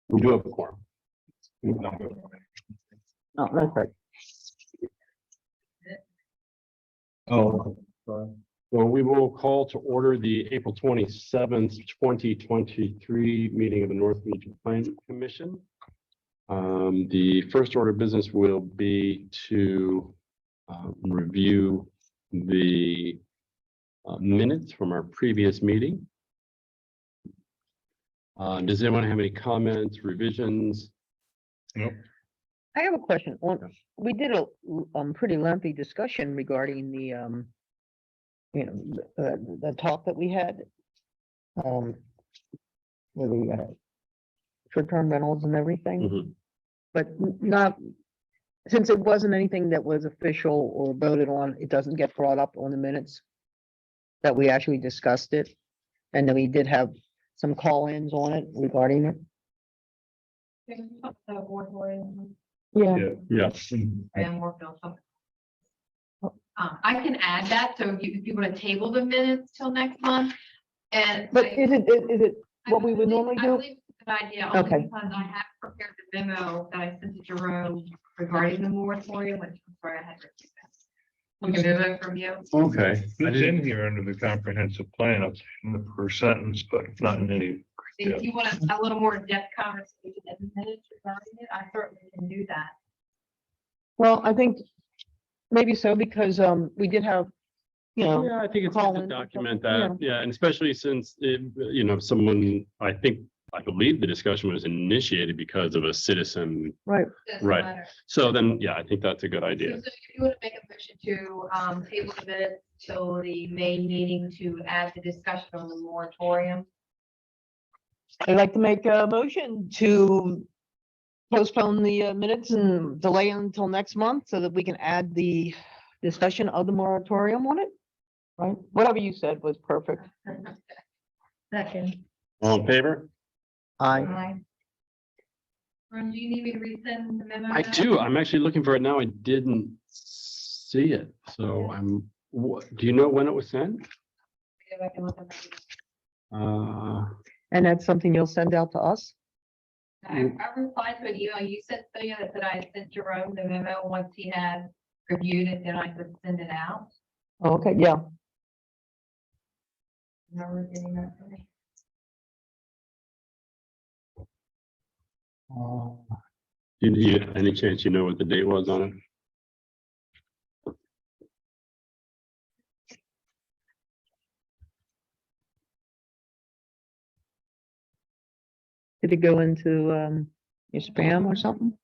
We do have a quorum. Oh, that's right. Oh. So we will call to order the April 27th, 2023 meeting of the North Region Planning Commission. The first order of business will be to review the minutes from our previous meeting. Does anyone have any comments, revisions? I have a question. We did a pretty lengthy discussion regarding the the talk that we had. With the short-term rentals and everything, Mhm. but not, since it wasn't anything that was official or voted on, it doesn't get brought up on the minutes that we actually discussed it. And then we did have some call-ins on it regarding it. Yeah. Yeah. I'm working on something. I can add that, so if you want to table the minutes till next month, and. But is it what we would normally I do? believe it's a good idea, Okay. only because I have prepared the memo that I sent to Jerome regarding the moratorium, which I'm sorry I had written that. We can move it from you. Okay. It's in here under the comprehensive plan up in the first sentence, but not in any. If you want a little more in-depth conversation in the minutes regarding it, I certainly can do that. Well, I think maybe so, because we did have, Yeah, I think it's good to call-ins and document stuff, that. Yeah, and especially since, someone, I believe the discussion was initiated because of a citizen. right. Doesn't Right. matter. So then, yeah, I think that's a good So idea. if you want to make a motion to table the minutes till the May meeting to add the discussion on the moratorium. I'd like to make a motion to postpone the minutes and delay until next month so that we can add the discussion of the moratorium on it. Right? Whatever you said was perfect. Second. All in favor? Aye. Ron, do you need me to resend the memo? I now? do. I'm actually looking for it now. I didn't see it. So do you know when it was sent? Go back and look at my- And that's something you'll send out to us? I replied to an email you sent, Sonia, that said I had sent Jerome the memo once he had reviewed it, then I could send it out. Okay, yeah. Remember getting that from me? Any chance you know what the date was on it? Did it go into your spam or something?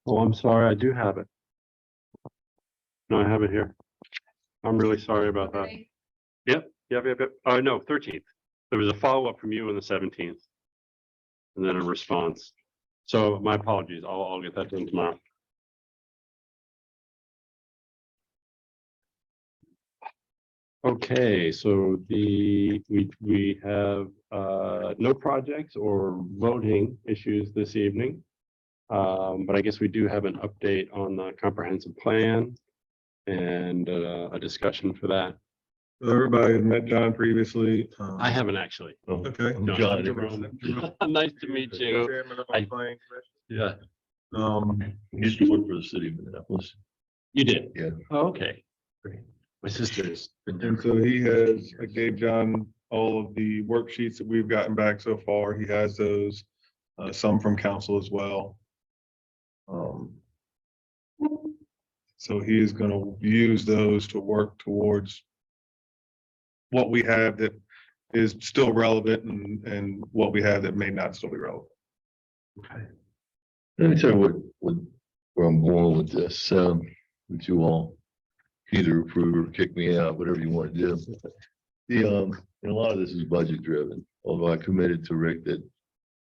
Oh, I'm sorry. I do have it. No, I have it here. I'm really sorry about that. Okay. Yep. Oh, no, 13th. There was a follow-up from you on the 17th. And then a response. So my apologies. I'll get that done tomorrow. Okay, so we have no projects or voting issues this evening. But I guess we do have an update on the comprehensive plan and a discussion for that. Everybody had met John previously. I haven't actually. Okay. No, John. Jerome. Nice to meet you. Chairman of I- the planning Yeah, commission. Used to work for the city of Minneapolis. you did. Yeah. Oh, okay, great. My sister's been there. And so he has, I gave John all of the worksheets that we've gotten back so far. He has those, some from council as well. So he is gonna use those to work towards what we have that is still relevant and what we have that may not still be relevant. Okay. Let me tell you where I'm going with this, with you all. Either approve or kick me out, whatever you want to do. And a lot of this is budget driven, although I committed to Rick that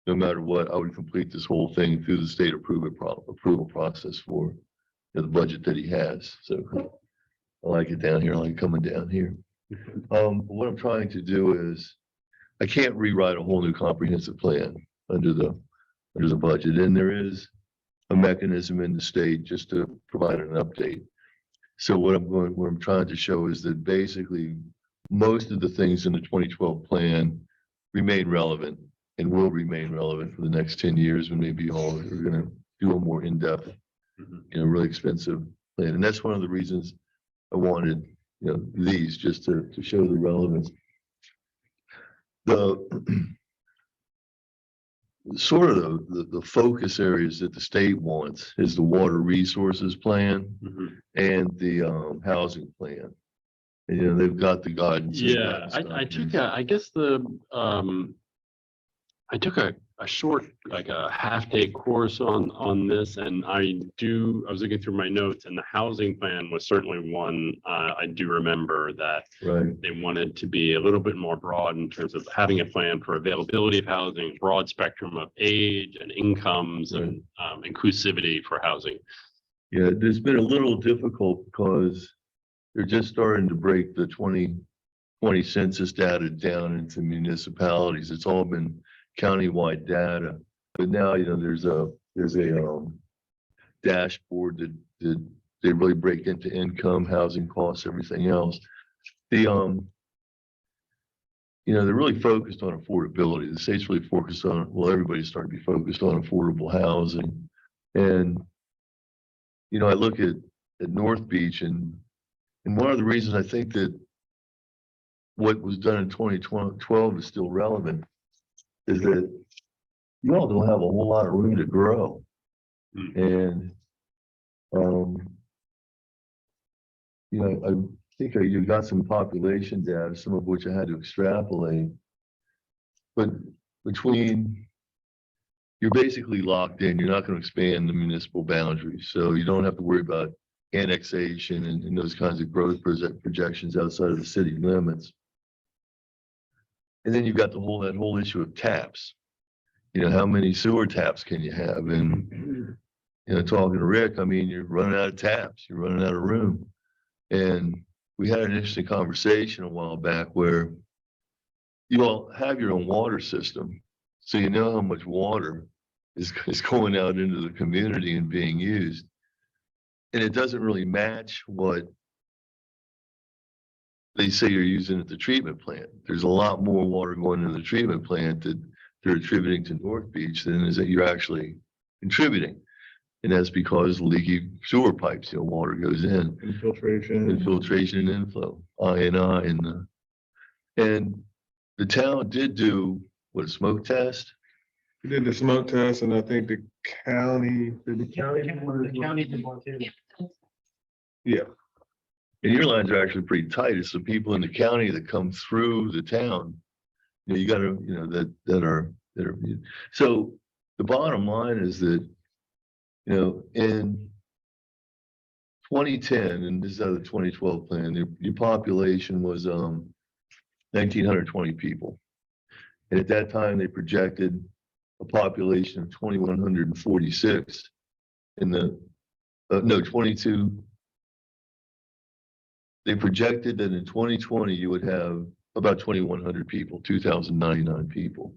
no matter what, I would complete this whole thing through the state approval process for the budget that he has. So I like it down here, I like coming down here. What I'm trying to do is, I can't rewrite a whole new comprehensive plan under the budget, and there is a mechanism in the state just to provide an update. So what I'm trying to show is that basically most of the things in the 2012 plan remain relevant and will remain relevant for the next 10 years, when maybe all are gonna do a more in-depth, really expensive plan. And that's one of the reasons I wanted, these, just to show the relevance. The sort of the focus areas that the state wants is the water resources plan and the housing plan. And they've got the guidance. Yeah, I took I guess I took a short, like a half-day course on this, and I was looking through my notes, and the housing plan was certainly one, I do remember that Right. they wanted to be a little bit more broad in terms of having a plan for availability of housing, broad spectrum of age and incomes, and inclusivity for housing. Yeah, it's been a little difficult because they're just starting to break the 2020 census data down into municipalities. It's all been countywide data, but now, there's a dashboard that they really break into income, housing costs, everything else. They're really focused on affordability. The state's really focused on, well, everybody's starting to be focused on affordable housing. And, I look at North Beach, and one of the reasons I think that what was done in 2012 is still relevant is that you all don't have a whole lot of room to grow. And, I think you got some population data, some of which I had to extrapolate. But you're basically locked in. You're not going to expand the municipal boundaries. So you don't have to worry about annexation and those kinds of growth projections outside of the city limits. And then you've got that whole issue of taps. How many sewer taps can you have? And, talking to Rick, I mean, you're running out of taps, you're running out of room. And we had an interesting conversation a while back where you all have your own water system. So you know how much water is going out into the community and being used. And it doesn't really match what they say you're using at the treatment plant. There's a lot more water going into the treatment plant that they're attributing to North Beach than is that you're actually contributing. And that's because leaky sewer pipes, water goes in. Infiltration. Infiltration and inflow, I&I. And the town did do, a smoke test? We did the smoke test, and I think the county, did the county? did one too. Yeah, And your lines are actually pretty tight. It's the people in the county that come through the town. You gotta, that are. So the bottom line is that, in 2010, and this is out of the 2012 plan, your population was 1,920 people. And at that time, they projected a population of 2,146 in the, 22. They projected that in 2020, you would have about 2,100 people, 2,099 people.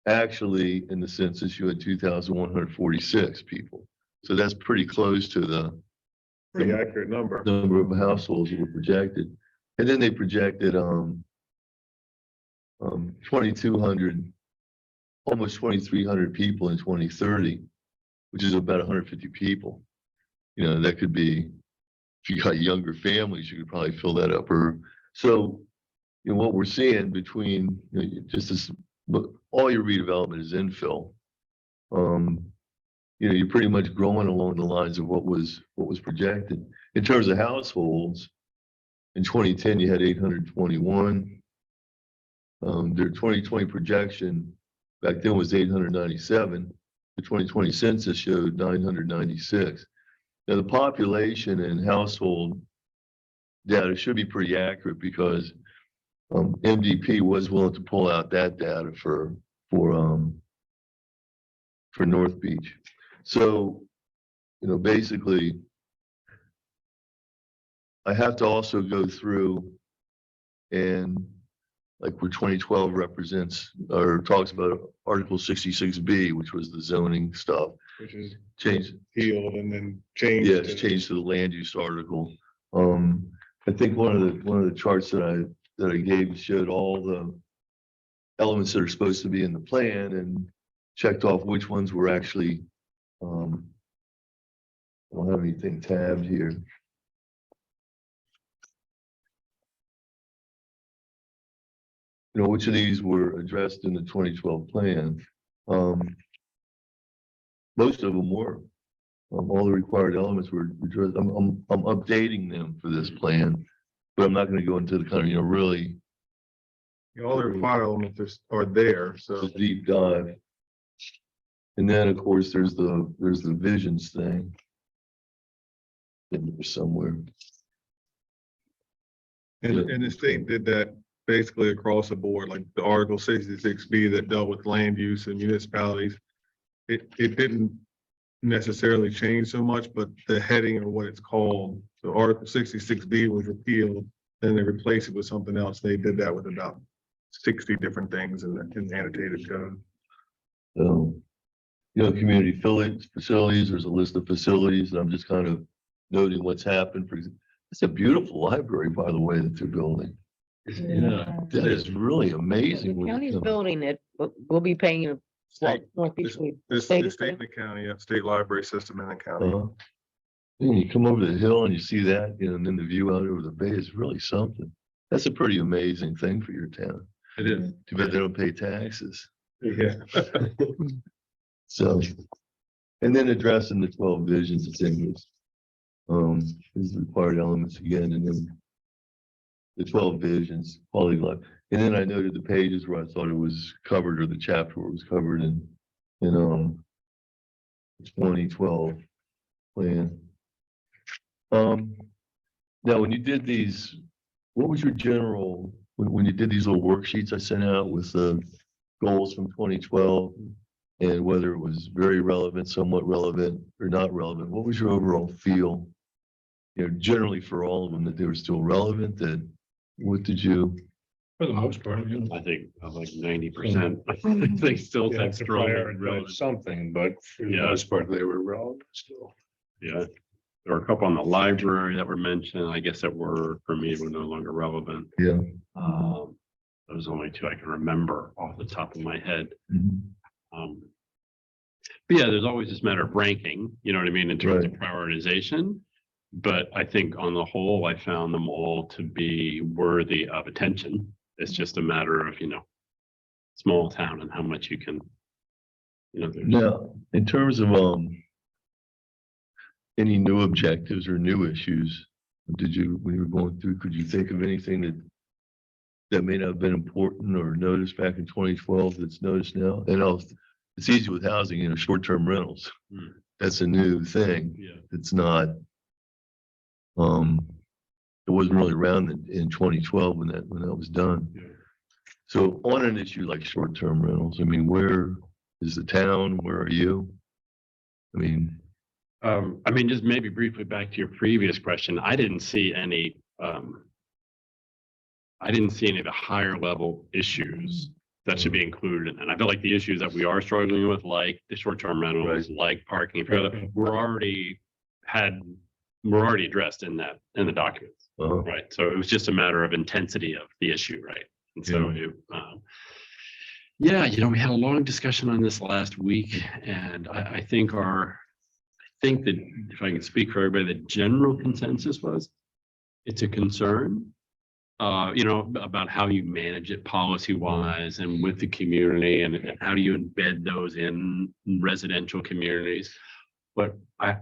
Actually, in the census, you had 2,146 people. So that's pretty close to the pretty accurate number. number of households that were projected. And then they projected 2,200, almost 2,300 people in 2030, which is about 150 people. That could be, if you got younger families, you could probably fill that up. Or so, what we're seeing between, just as all your redevelopment is infill. You're pretty much growing along the lines of what was projected. In terms of households, in 2010, you had 821. Their 2020 projection back then was 897. The 2020 census showed 996. Now the population and household data should be pretty accurate because MDP was willing to pull out that data for North Beach. So, basically, I have to also go through and like where 2012 represents or talks about Article 66B, which was the zoning stuff, Which is change, healed and then changed. yes, to- changed to the land use article. I think one of the charts that I gave showed all the elements that are supposed to be in the plan and checked off which ones were actually, I don't have anything tabbed here. You know, which of these were addressed in the 2012 plan? Most of them were. All the required elements were addressed. I'm updating them for this plan, but I'm not gonna go into the kind of, you know, really All the required elements are there, so. the deep dive. And then, of course, there's the visions thing. In there somewhere. And the state did that basically across the board, like the Article 66B that dealt with land use and municipalities. It didn't necessarily change so much, but the heading or what it's called, so Article 66B was repealed, then they replaced it with something else. They did that with about 60 different things in the annotated code. You know, community facilities, there's a list of facilities, and I'm just kind of noting what's happened. For example, it's a beautiful library, by the way, that they're building. Yeah. That is really The amazing. when it county's comes- building it, but we'll be paying a State, Northeast League. the State state and the county, yeah, state library system in the county. And you come over the hill and you see that, you know, and then the view out over the bay is really something. That's a pretty amazing thing for your town. It is. Too bad they don't pay taxes. Yeah. So, and then addressing the 12 visions of things. Is required elements again, and then the 12 visions, quality of life. And then I noted the pages where I thought it was covered, or the chapter where it was covered in 2012 plan. Now, when you did these, what was your general, when you did these little worksheets I sent out with the goals from 2012? And whether it was very relevant, somewhat relevant, or not relevant, what was your overall feel? You know, generally for all of them, that they were still relevant, that, what did you? For the most part, I think like 90%. I think still Yeah, that's to strong. prioritize something, but for the Yeah. most part, they were relevant still. Yeah, there were a couple on the library that were mentioned, I guess that were, for me, were no longer relevant. Yeah. Those are only two I can remember off the top of my head. But yeah, there's always this matter of ranking, you know what I mean, in terms of prioritization. But I think on the whole, I found them all to be worthy of attention. It's just a matter of, you know, small town and how much you can, you know. Now, in terms of any new objectives or new issues, did you, when you were going through, could you think of anything that may not have been important or noticed back in 2012 that's noticed now? And it's easy with housing, you know, short-term rentals. Hmm. That's a new thing. Yeah. It's not, it wasn't really around in 2012 when that was done. Yeah. So on an issue like short-term rentals, I mean, where is the town? Where are you? I mean, just maybe briefly back to your previous question, I didn't see any of the higher level issues that should be included in that. I feel like the issues that we are struggling with, like the short-term rentals, like parking, were already addressed in the documents, right? So it was just a matter of intensity of the issue, right? And so, yeah, you know, we had a long discussion on this last week, and I think that if I can speak for everybody, the general consensus was it's a concern, you know, about how you manage it policy wise and with the community, and how do you embed those in residential communities. But I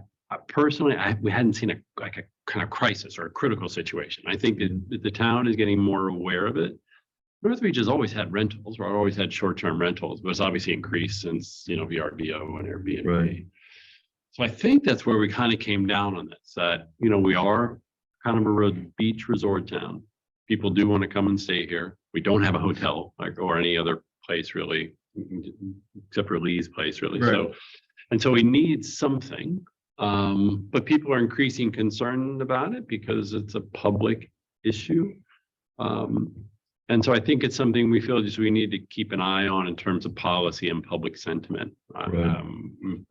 personally, we hadn't seen a kind of crisis or a critical situation. I think that the town is getting more aware of it. North Beach has always had rentals, or always had short-term rentals, but it's obviously increased since, you know, VRBO and Airbnb. Right. So I think that's where we kind of came down on this, that, you know, we are kind of a beach resort town. People do want to come and stay here. We don't have a hotel or any other place really, except for Lee's place really. Right. So we need something, but people are increasing concern about it because it's a public issue. And so I think it's something we feel just we need to keep an eye on in terms of policy and public sentiment. Right.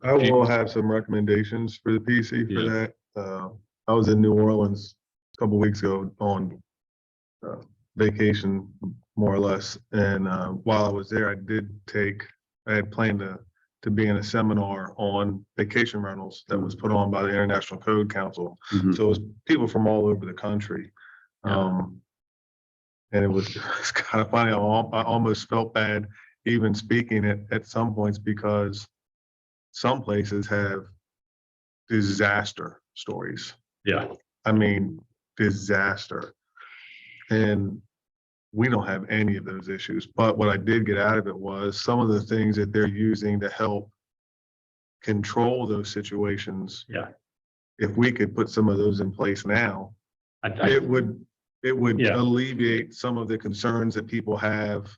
I will have some recommendations for the PC for Yeah. that. I was in New Orleans a couple weeks ago on vacation, more or less. And while I was there, I had planned to be in a seminar on vacation rentals that was put on by the International Code Council. Mhm. So it was people from all over the country. Yeah. And it was it's kind of funny. I almost felt bad even speaking at some points because some places have disaster stories. Yeah, I mean, disaster. And we don't have any of those issues. But what I did get out of it was some of the things that they're using to help control those situations. Yeah. If we could put some of those in place now, it would Yeah. alleviate some of the concerns that people have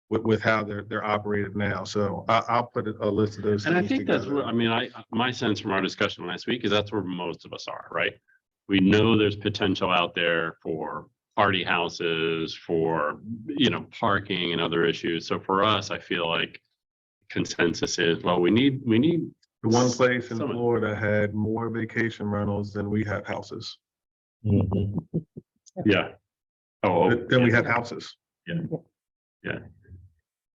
with how they're operated now. So I'll put a list of those. And I things think that's together. where, I mean, my sense from our discussion last week is that's where most of us are, right? We know there's potential out there for party houses, for, parking and other issues. So for us, I feel like consensus is, well, we need, The one place in some of- Florida had more vacation rentals than we have houses, yeah. Oh, than we have houses.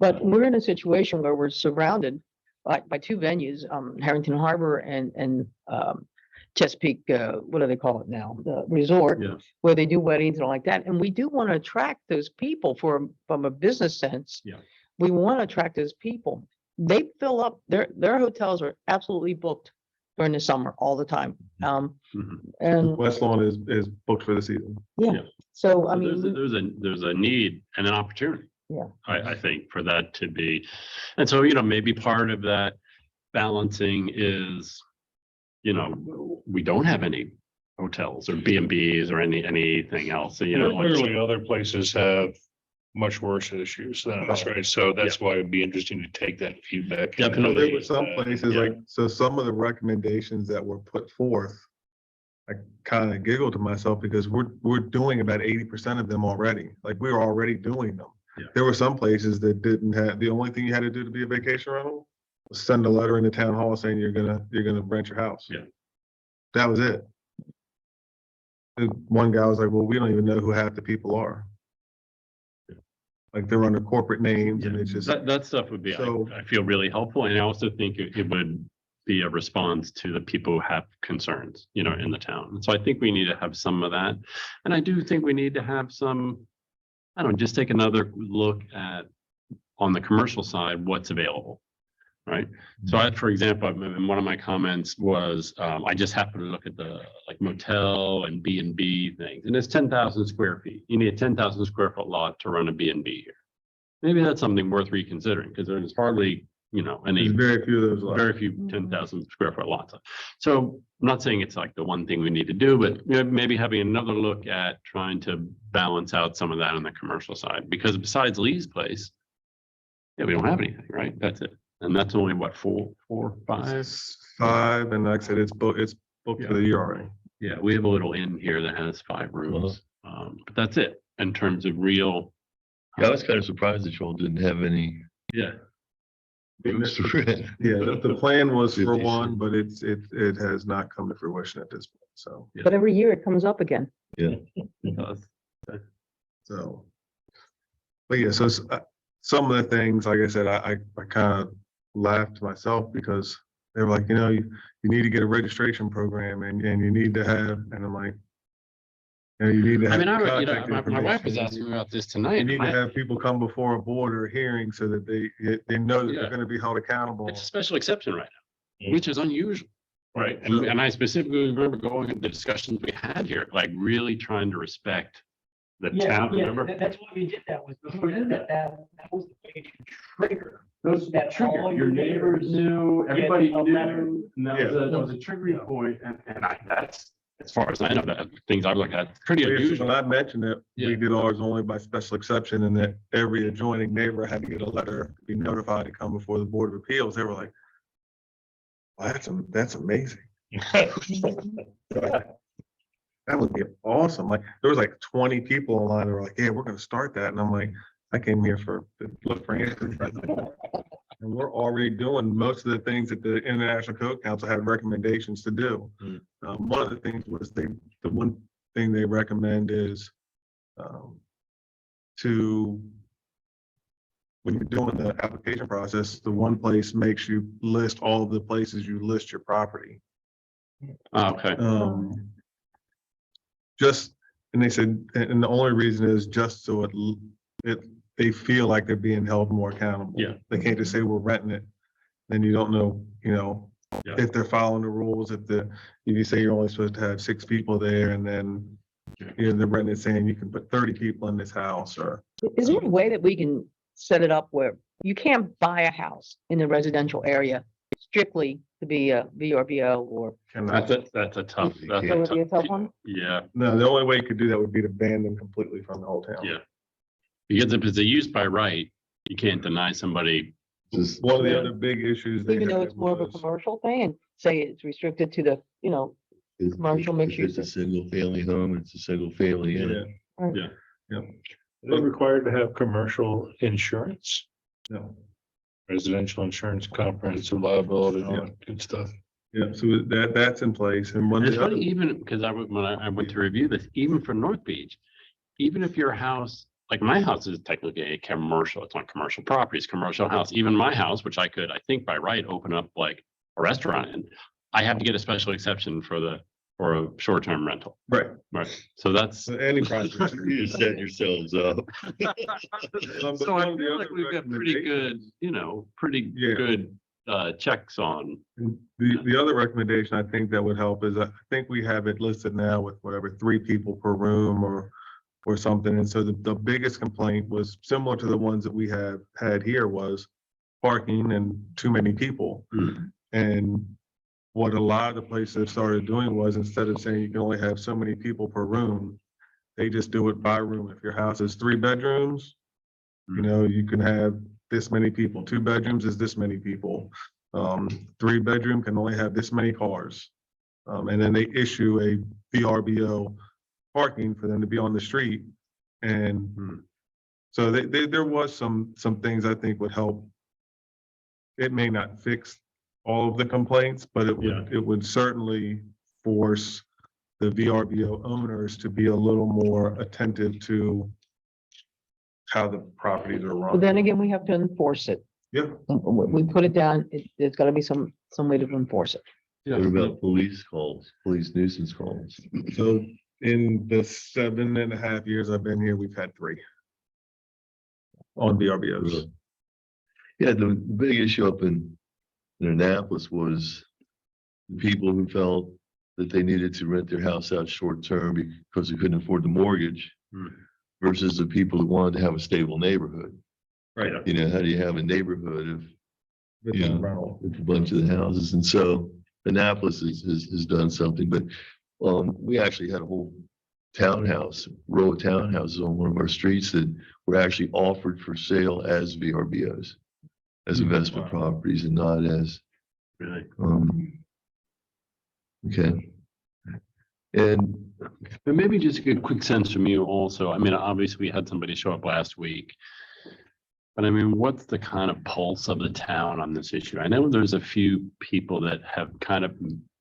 But we're in a situation where we're surrounded by two venues, Harrington Harbor and Chesapeake, what do they call it now? The resort, Yeah. where they do weddings and all like that. And we do want to attract those people from a business sense. Yeah. We want to attract those people. They fill up, their hotels are absolutely booked during the summer all the time. Mhm. And West Lawn is booked for the season. so, I So mean, there's a need and an opportunity. Yeah. I think for that to be, and so, maybe part of that balancing is, we don't have any hotels or B&Bs or anything else, so, Clearly, other places have much worse issues than us, right? So that's why it'd be interesting to take that feedback. Definitely. There were some places like, so some of the recommendations that were put forth, I kind of giggled to myself because we're doing about 80% of them already. Like we're already doing them. Yeah. There were some places that didn't have, the only thing you had to do to be a vacation rental was send a letter in the town hall saying you're gonna rent your house. Yeah. That was it. And one guy was like, well, we don't even know who half the people are. Like they're under corporate names and it's just. That stuff would be, So- I feel really helpful, and I also think it would be a response to the people who have concerns, in the town. And so I think we need to have some of that. And I do think we need to have some, I don't know, just take another look at, on the commercial side, what's available. Right? So for example, one of my comments was, I just happened to look at the motel and B&B things, and it's 10,000 square feet. You need a 10,000 square foot lot to run a B&B here. Maybe that's something worth reconsidering, because there's hardly, any, There's very few of those left. very few 10,000 square foot lots. So I'm not saying it's like the one thing we need to do, but maybe having another look at trying to balance out some of that on the commercial side, because besides Lee's place, we don't have anything, right? That's it. And that's only what, four, 5? 5, and like I said, it's booked for the year already. Yeah, we have a little inn here that has 5 rooms. But that's it in terms of real. Yeah, I was kind of surprised that y'all didn't have any Yeah, rooms to rent. Yeah, the plan was for 50. one, but it has not come to fruition at this point, so, but every year it comes up again. it does. so. But yeah, so some of the things, like I said, I kind of laughed to myself because they were like, you need to get a registration program and you need to have, and I'm like, you need to I have. mean, contact my wife was information. asking me about this You tonight. need to have people come before a board or a hearing so that they know that Yeah. they're gonna be held accountable. It's a special exception right now, Mm. which is unusual. Right, and I specifically remember going into the discussions we had here, like really trying to respect the town, remember? That's why we did that was before we did that, that was the big trigger. Those that trigger, all your your neighbors neighbors knew, everybody a letter. knew, and that was a triggering point, and that's, as far as I know, that things I've looked at, pretty When unusual. I mentioned that Yeah. we did ours only by special exception and that every adjoining neighbor had to get a letter, to be notified to come before the Board of Appeals, they were like, wow, that's amazing. That's that would be awesome. Like, there was like 20 people online that were like, yeah, we're gonna start that. And I'm like, I came here to look for answers. And we're already doing most of the things that the International Code Council had recommendations to do. Mm. One of the things was the one thing they recommend is to, when you're doing the application process, the one place makes you list all of the places you list your property. Okay, Just, and they said, and the only reason is just so they feel like they're being held more accountable. Yeah. They can't just say we're renting it, then you don't know, Yeah. if they're following the rules, if you say you're only supposed to have 6 people there, and then they're renting it saying you can put 30 people in this house, or. Is there a way that we can set it up where you can't buy a house in a residential area strictly to be a VRBO or? cannot- that's a tough, that's That would be a tough a one? tough, yeah, No, the only way you could do that would be to ban them completely from the whole town. yeah. Because if it's a use by right, you can't deny somebody. Just, One of the Yeah. other big issues they Even though had it's more of a was, commercial thing and say it's restricted to the, if commercial mixed if it's a use. single family home, it's a single family unit. Are they required to have commercial insurance, no, residential insurance, comprehensive liability, and all that good stuff? yeah, so that's in place, and one of It's the other. funny, even because when I went to review this, even for North Beach, even if your house, like my house is technically a commercial, it's on commercial properties, commercial house, even my house, which I could, I think by right, open up like a restaurant in, I have to get a special exception for a short-term rental, Right. right? So that's. So any project. You just set yourselves up. So I feel like we've got pretty good, pretty Yeah. good checks on. And the other recommendation I think that would help is I think we have it listed now with whatever, 3 people per room or something. And so the biggest complaint was similar to the ones that we have had here was parking and too many people. Hmm. And what a lot of the places have started doing was instead of saying you can only have so many people per room, they just do it by room. If your house is 3 bedrooms, you can have this many people. 2 bedrooms is this many people. 3 bedroom can only have this many cars. And then they issue a VRBO parking for them to be on the street. And so there was some things I think would help. It may not fix all of the complaints, but it would certainly force the VRBO owners to be a little more attentive to how the properties are But then run. again, we have to enforce it. Yeah, We put it down, there's gotta be some way to enforce it. What about police calls, police nuisance calls? so in the 7.5 years I've been here, we've had 3 on VRBOs. Really? Yeah, the big issue up in Annapolis was the people who felt that they needed to rent their house out short term because they couldn't afford the mortgage Hmm. versus the people who wanted to have a stable neighborhood. Right. How do you have a neighborhood of With Yeah. the rental. with a bunch of the houses? And so Annapolis has done something, but we actually had a whole townhouse, row of townhouses on one of our streets that were actually offered for sale as VRBOs, as investment properties and not as, Really. okay. And But maybe just get a quick sense from you also. I mean, obviously, we had somebody show up last week. But I mean, what's the kind of pulse of the town on this issue? I know there's a few people that have kind of,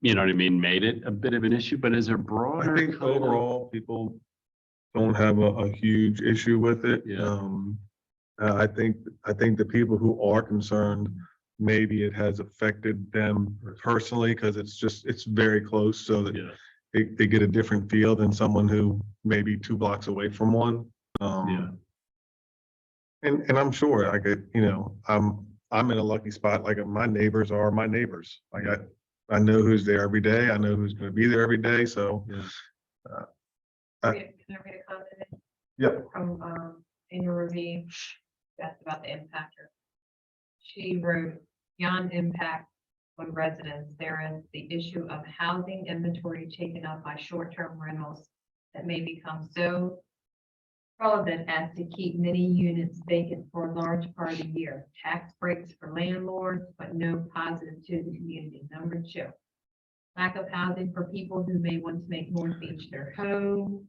made it a bit of an issue, but is there broader? I think kind of- overall, people don't have a huge issue with it. Yeah. I think the people who are concerned, maybe it has affected them personally, because it's very close, so that Yeah, they get a different feel than someone who may be 2 blocks away from one. Yeah. And I'm sure I could, I'm in a lucky spot, like my neighbors are my neighbors. Like I know who's there every day. I know who's gonna be there every day, so. Yeah. Can I read a comment Yep. from, in your review? That's about the impactor. She wrote, beyond impact on residents, there is the issue of housing inventory taken up by short-term rentals that may become so relevant as to keep many units vacant for a large part of the year. Tax breaks for landlords, but no positive to the community. Number 2, lack of housing for people who may want to make North Beach their home,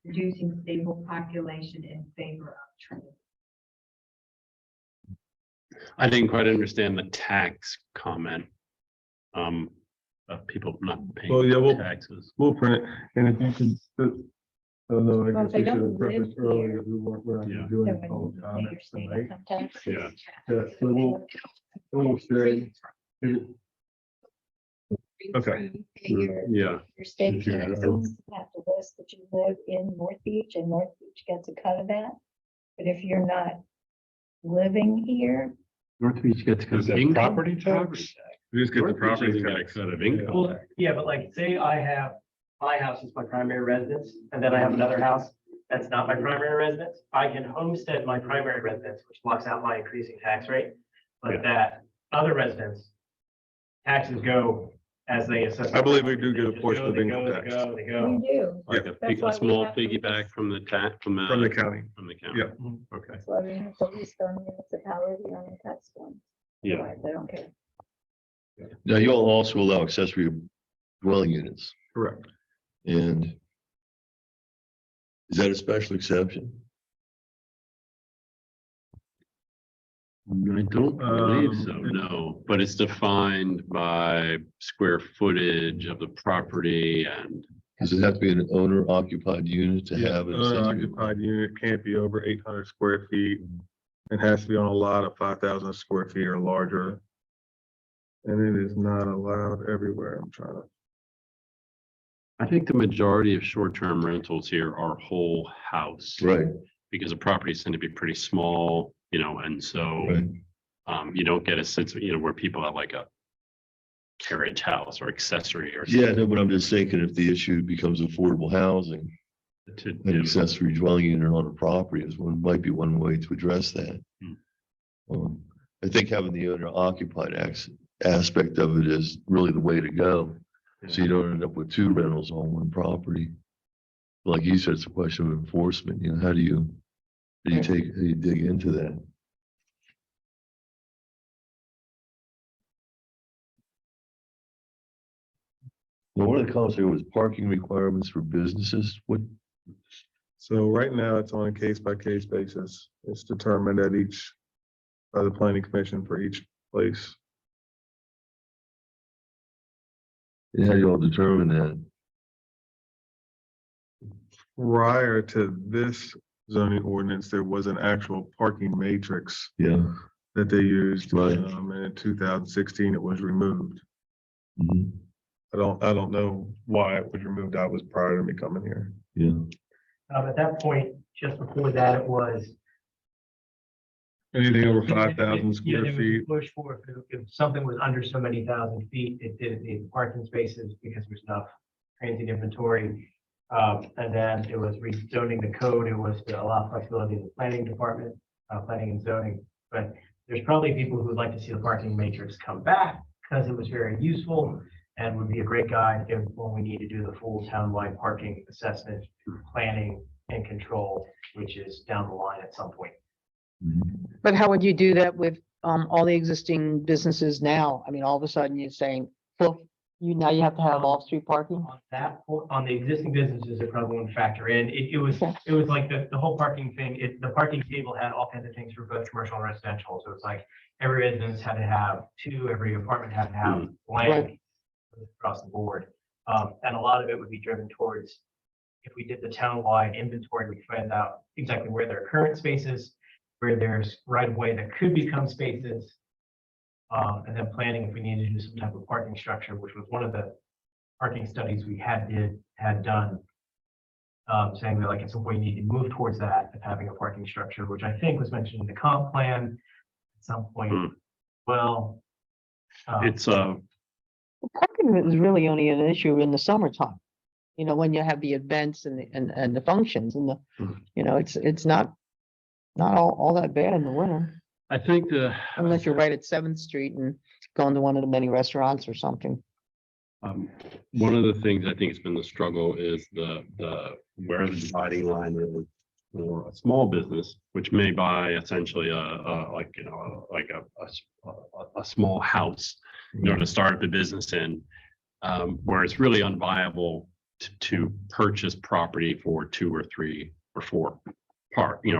reducing stable population in favor of trade. I didn't quite understand the tax comment. Of people not Well, yeah, paying we'll- taxes. We'll print it, and if you could, oh, no, I Well, guess they we should don't have prefaced live earlier, here. we weren't Yeah. doing Then all when the you pay your comments state tonight. income tax. Yeah. Yeah, so we'll say, Okay. You pay your, Yeah, your state Yeah. taxes, you have to list that you live in North Beach and North Beach gets a cut of that. But if you're not living here, North Beach gets. Is that income property tax? we just get the North Beach property doesn't get a tax. cut of income. Well, yeah, but like, say I have, my house is my primary residence, and then I have another house that's not my primary residence. I can homestead my primary residence, which blocks out my increasing tax rate. Yeah. But that other residence, taxes go as they assess. I believe we do get a They just portion go, of they income go, tax. They go, they we go. do. Like That's why a we small have to piggyback from the tax, from From the the, county. from the county. Yeah. Okay, That's why we have to list our municipality on the tax form. yeah. Otherwise, they don't care. Now, you'll also allow accessory dwelling units, Correct. and is that a special exception? I don't believe so, it- no, but it's defined by square footage of the property and. Does it have to be an owner occupied unit to Yeah, have an owner accessory? occupied unit can't be over 800 square feet. It has to be on a lot of 5,000 square feet or larger. And it is not allowed everywhere. I'm trying to. I think the majority of short-term rentals here are whole house. Right, Because the properties tend to be pretty small, and so, right. you don't get a sense of, where people have like a carriage house or accessory or. Yeah, no, but I'm just thinking if the issue becomes affordable housing, To, an accessory dwelling unit on a property might be one way to address that. I think having the owner occupied aspect of it is really the way to go. So you don't end up with two rentals on one property. Like you said, it's a question of enforcement, how do you dig into that? Well, one of the comments here was parking requirements for businesses. What, So right now it's on a case by case basis. It's determined at each, by the planning commission for each place. and how do you all determine that? Prior to this zoning ordinance, there was an actual parking matrix Yeah. that they used. Right. And in 2016, it was removed. Mhm. I don't know why it was removed. That was prior to me coming here. Yeah, At that point, just before that, it was. Anything over Yeah, 5,000 there square was a feet. Push for, if something was under so many thousand feet, it didn't need parking spaces because there's enough transient inventory. And then it was rezoning the code, it was to allow flexibility in the planning department, planning and zoning. But there's probably people who would like to see the parking matrix come back because it was very useful and would be a great guide if, when we need to do the full townwide parking assessment, planning and control, which is down the line at some point. Mhm. But how would you do that with all the existing businesses now? I mean, all of a sudden you're saying, well, now you have to have off-street parking? On that, on the existing businesses, it probably won't factor in. It was Okay. like the whole parking thing, the parking table had all kinds of things for both commercial and residential. So it's like every residence had to have two, every apartment had to have blank across the board. And a lot of it would be driven towards, if we did the townwide inventory, we find out exactly where there are current spaces, where there's right of way that could become spaces. And then planning if we needed to do some type of parking structure, which was one of the parking studies we had done. Saying that like at some point you need to move towards that of having a parking structure, which I think was mentioned in the comp plan at some point. Hmm. Well. It's, Parking is really only an issue in the summertime. When you have the events and the functions and Mhm. it's not all that bad in the winter, I think unless you're right at 7th Street and going to one of the many restaurants or something. one of the things I think has been the struggle is where the dividing line is for a small business, which may buy essentially a small house, to start the business in. where it's really unviable to purchase property for 2 or 3 or 4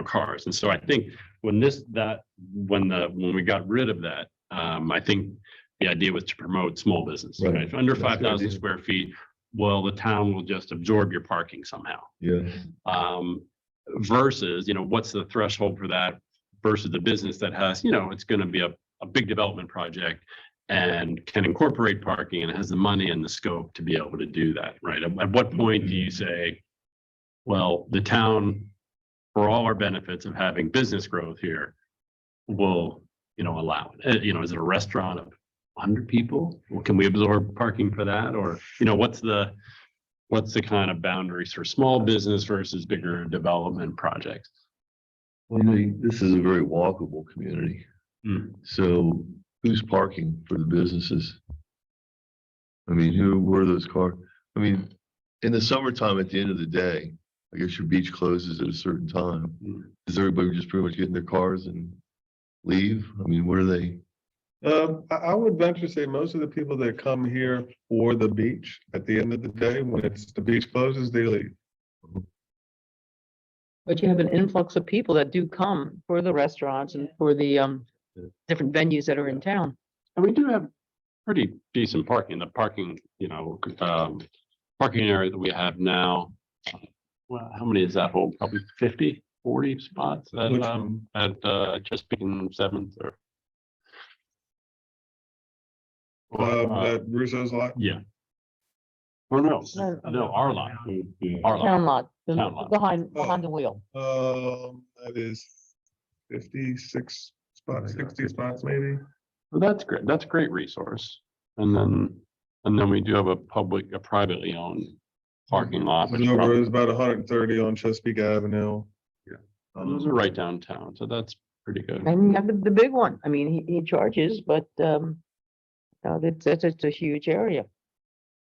cars. And so I think when we got rid of that, I think the idea was to promote small business. Right. Right? If under That's a good 5,000 idea. square feet, well, the town will just absorb your parking somehow. Yeah, Versus, what's the threshold for that versus the business that has, it's going to be a big development project and can incorporate parking and has the money and the scope to be able to do that, right? At what point do you say, well, the town, for all our benefits of having business growth here, will, allow it? Is it a restaurant of 100 people? Well, can we absorb parking for that? Or, what's the kind of boundaries for small business versus bigger development projects? well, this is a very walkable community. Hmm. So who's parking for the businesses? I mean, where are those cars? I mean, in the summertime, at the end of the day, I guess your beach closes at a certain time. Hmm. Is everybody just pretty much get in their cars and leave? I mean, what are they? I would venture to say most of the people that come here for the beach, at the end of the day, when the beach closes, they leave. But you have an influx of people that do come for the restaurants and for the different venues that are in town. And we do have pretty decent parking. The parking, parking area that we have now. Well, how many is that hold? Probably 50, 40 spots at, Which one? Chesapeake and 7th or. At Russo's lot. Yeah. Oh, no, No. no, our lot. Our lot. Town lot, Town lot. behind the wheel. That is 56 spots, 60 spots maybe. Well, that's great. That's a great resource. And then we do have a privately owned parking lot. which There's probably- about 130 on Chesapeake Avenue. Yeah. Those are right downtown, so that's pretty good. And you have the big one. I mean, he charges, but it's a huge area.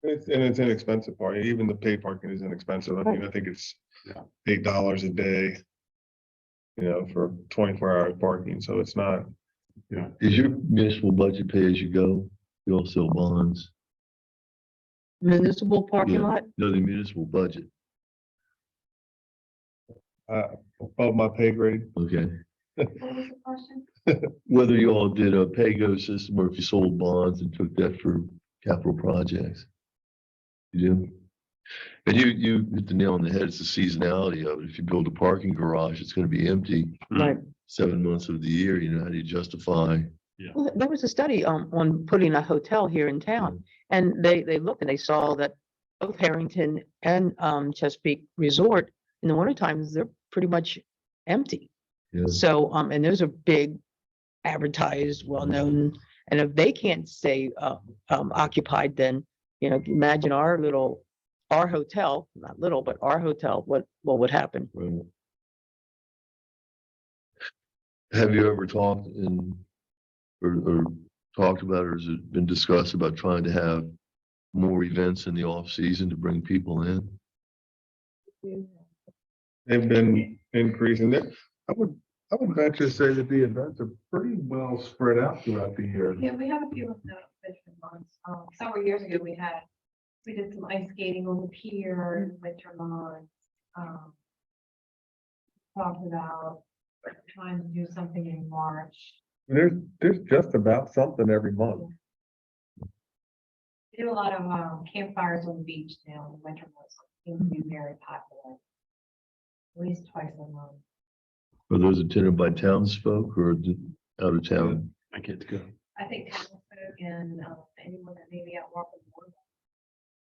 It's inexpensive parking. Even the paid parking is inexpensive. I mean, I think it's Yeah. $8 a day. For 24-hour parking, so it's not. Is your municipal budget pay as you go? You all sell bonds? Municipal parking Yeah. lot, No, the municipal budget. Above my pay grade. Okay. What was the question? Whether you all did a pay-go system or if you sold bonds and took that for capital projects. You do? And you hit the nail on the head. It's the seasonality of it. If you build a parking garage, it's gonna be empty right? 7 months of the year. How do you justify? Well, there was a study on putting a hotel here in town, and they looked and they saw that both Harrington and Chesapeake Resort in the winter times, they're pretty much empty. Yeah. So, and those are big advertised, well-known, and if they can't stay occupied, then, imagine our hotel, not little, but our hotel, what would happen? Right. Have you ever talked or talked about, or has it been discussed about trying to have more events in the off season to bring people in? They've been increasing it. I would venture to say that the events are pretty well spread out throughout the year. Yeah, we have a few of the Richmond months. Several years ago, we did some ice skating on the pier in winter months. Talked about trying to do something in March. There's just about something every month. We do a lot of campfires on the beach now in the winter months. Seems to be very popular. At least twice a month. Are those attended by townsfolk or out of town? I get to go. I think townsfolk and anyone that may be out walking.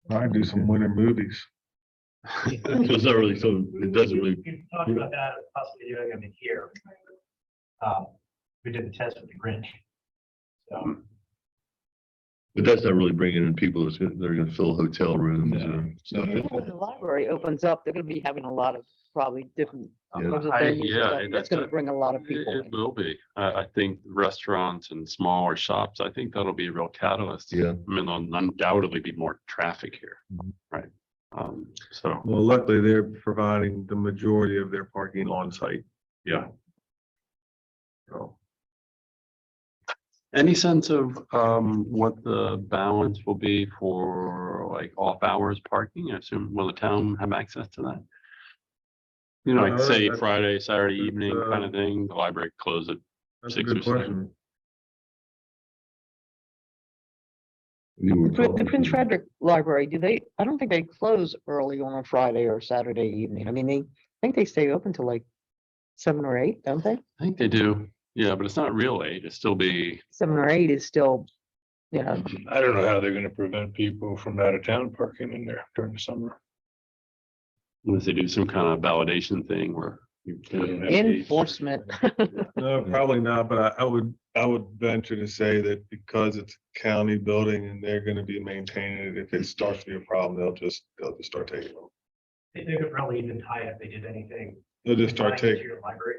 the I do some winter movies. So it's not really, so it doesnn't really, We talked about that, possibly doing them in here. We did the test with the Grinch. So, but that's not really bringing in people that are gonna fill hotel rooms or No. stuff. When the library opens up, they're gonna be having a lot of probably different. Yeah. sorts of I- venues and yeah, stuff. that's That's gonna a- bring a lot of people. It in. will be. I think restaurants and smaller shops, I think that'll be a real catalyst. Yeah. I mean, there'll undoubtedly be more traffic here, Mhm. right? So, Well, luckily, they're providing the majority of their parking on site. yeah. So Any sense of what the balance will be for like off hours parking? I assume, will the town have access to that? You know, like say That's- Friday, Saturday that's, evening kind of thing, the library closed at That's a 6 or good 7. question. You were The talking Prince to- Frederick Library, do they, I don't think they close early on a Friday or Saturday evening. I mean, I think they stay open till like 7 or 8, don't they? I think they do. Yeah, but it's not real late. It'll still be, 7 or 8 is still, you know, I don't know how they're gonna prevent people from out of town parking in there during the summer. unless they do some kind of validation thing where you can have gates. enforcement. No, probably not, but I would venture to say that because it's a county building and they're gonna be maintaining it, if it starts to be a problem, they'll just start taking them. They could probably even tie it if they did anything. They'll just start tying it to taking, Your library.